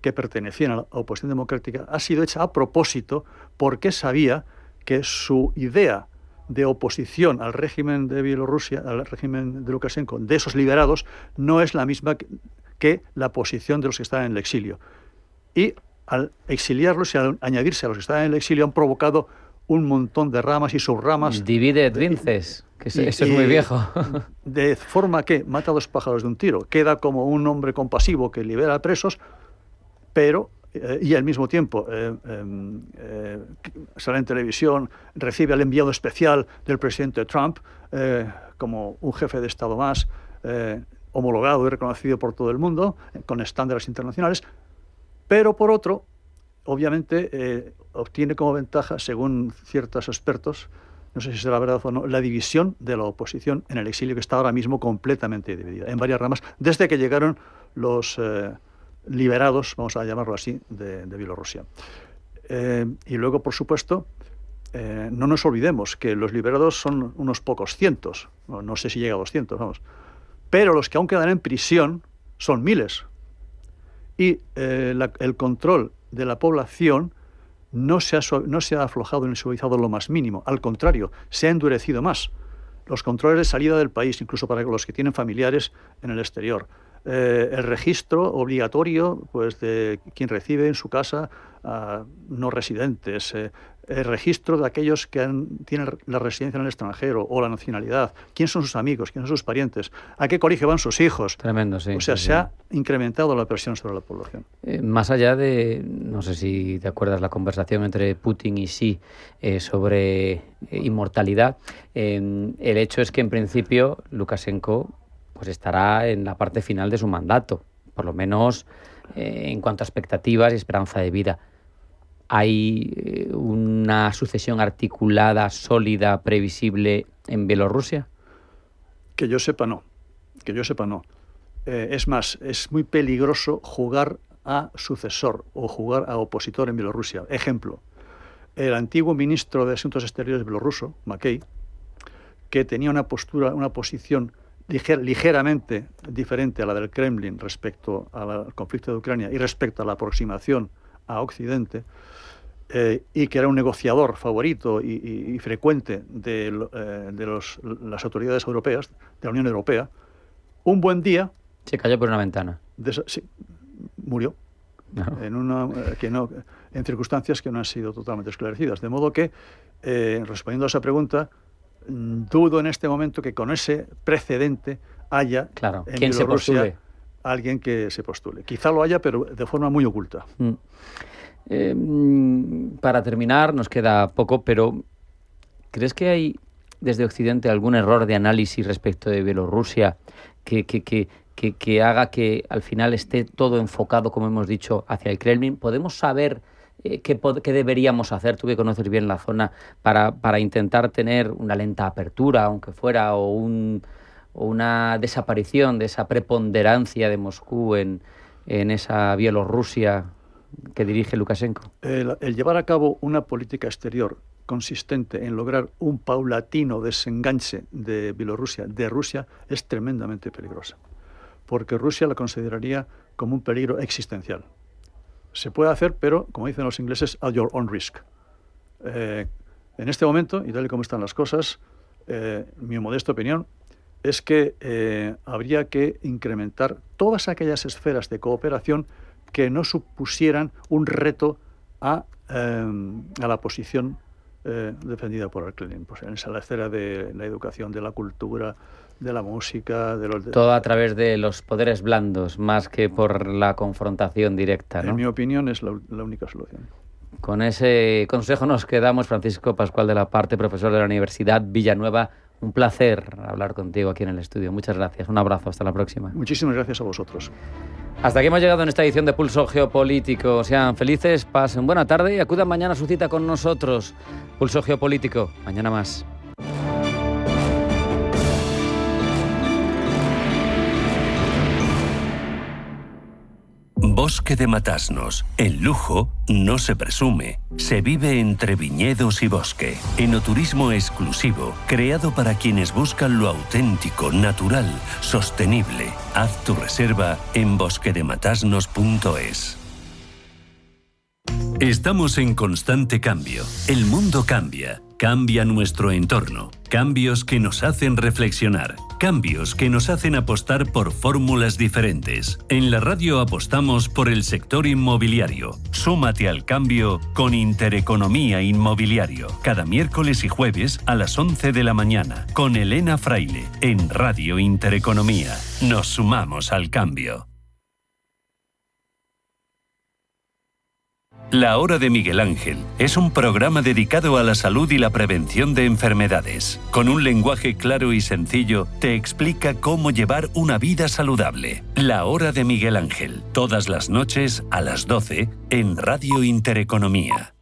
que pertenecían a la oposición democrática, ha sido hecha a propósito porque sabía que su idea de oposición al régimen de Bielorrusia, al régimen de Lukashenko, de esos liberados, no es la misma que la posición de los que están en el exilio. Y al exiliarlos y al añadirse a los que están en el exilio han provocado un montón de ramas y subramas. Divide et vinces, que eso es muy viejo. De forma que mata a 2 pájaros de un tiro. Queda como un hombre compasivo que libera a presos, pero y al mismo tiempo sale en televisión, recibe al enviado especial del presidente Trump como un jefe de Estado más, homologado y reconocido por todo el mundo, con estándares internacionales, pero por otro, obviamente, obtiene como ventaja, según ciertos expertos, no sé si será verdad o no, la división de la oposición en el exilio, que está ahora mismo completamente dividida, en varias ramas, desde que llegaron los liberados, vamos a llamarlo así, de Bielorrusia. Y luego, por supuesto, no nos olvidemos que los liberados son unos pocos cientos, no sé si llega a 200, vamos, pero los que aún quedan en prisión son miles. Y el control de la población no se ha aflojado ni suavizado lo más mínimo. Al contrario, se ha endurecido más. Los controles de salida del país, incluso para los que tienen familiares en el exterior. El registro obligatorio, pues, de quien recibe en su casa a no residentes. El registro de aquellos que tienen la residencia en el extranjero o la nacionalidad. ¿Quién son sus amigos? ¿Quién son sus parientes? ¿A qué colegio van sus hijos? Tremendo, sí. O sea, se ha incrementado la presión sobre la población. Más allá de, no sé si te acuerdas, la conversación entre Putin y Xi sobre inmortalidad, el hecho es que en principio Lukashenko pues estará en la parte final de su mandato, por lo menos en cuanto a expectativas y esperanza de vida. ¿Hay una sucesión articulada, sólida, previsible en Bielorrusia? Que yo sepa, no. Es más, es muy peligroso jugar a sucesor o jugar a opositor en Bielorrusia. Ejemplo, el antiguo ministro de Asuntos Exteriores bielorruso, Makey, que tenía una posición ligeramente diferente a la del Kremlin respecto al conflicto de Ucrania y respecto a la aproximación a Occidente, y que era un negociador favorito y frecuente de las autoridades europeas, de la Unión Europea, un buen día... Se cayó por una ventana. Sí, murió. No. En circunstancias que no han sido totalmente esclarecidas. De modo que, respondiendo a esa pregunta, dudo en este momento que con ese precedente haya en Bielorrusia alguien que se postule. Quizá lo haya, pero de forma muy oculta. Para terminar, nos queda poco, pero ¿crees que hay desde Occidente algún error de análisis respecto de Bielorrusia que haga que al final esté todo enfocado, como hemos dicho, hacia el Kremlin? ¿Podemos saber qué deberíamos hacer, tú que conoces bien la zona, para intentar tener una lenta apertura, aunque fuera, o una desaparición de esa preponderancia de Moscú en esa Bielorrusia que dirige Lukashenko? El llevar a cabo una política exterior consistente en lograr un paulatino desenganche de Bielorrusia de Rusia es tremendamente peligrosa, porque Rusia la consideraría como un peligro existencial. Se puede hacer, pero, como dicen los ingleses, at your own risk. En este momento, y tal y como están las cosas, mi modesta opinión es que habría que incrementar todas aquellas esferas de cooperación que no supusieran un reto a la posición defendida por el Kremlin. Pues en la esfera de la educación, de la cultura, de la música... Todo a través de los poderes blandos, más que por la confrontación directa, ¿no? En mi opinión es la única solución. Con ese consejo nos quedamos. Francisco Pascual de la Parte, profesor de la Universidad Villanueva. Un placer hablar contigo aquí en el estudio. Muchas gracias. Un abrazo. Hasta la próxima. Muchísimas gracias a vosotros. Hasta aquí hemos llegado en esta edición de Pulso Geopolítico. Sean felices, pasen buena tarde y acudan mañana a su cita con nosotros. Pulso Geopolítico. Mañana más. Bosque de Matasnos. El lujo no se presume, se vive entre viñedos y bosque. Enoturismo exclusivo, creado para quienes buscan lo auténtico, natural, sostenible. Haz tu reserva en bosquedematasnos.es. Estamos en constante cambio. El mundo cambia. Cambia nuestro entorno. Cambios que nos hacen reflexionar. Cambios que nos hacen apostar por fórmulas diferentes. En la radio apostamos por el sector inmobiliario. Súmate al cambio con Intereconomía Inmobiliario. Cada miércoles y jueves a las 11 de la mañana con Elena Fraile en Radio Intereconomía. Nos sumamos al cambio. La Hora de Miguel Ángel es un programa dedicado a la salud y la prevención de enfermedades. Con un lenguaje claro y sencillo, te explica cómo llevar una vida saludable. La Hora de Miguel Ángel, todas las noches a las 12 en Radio Intereconomía.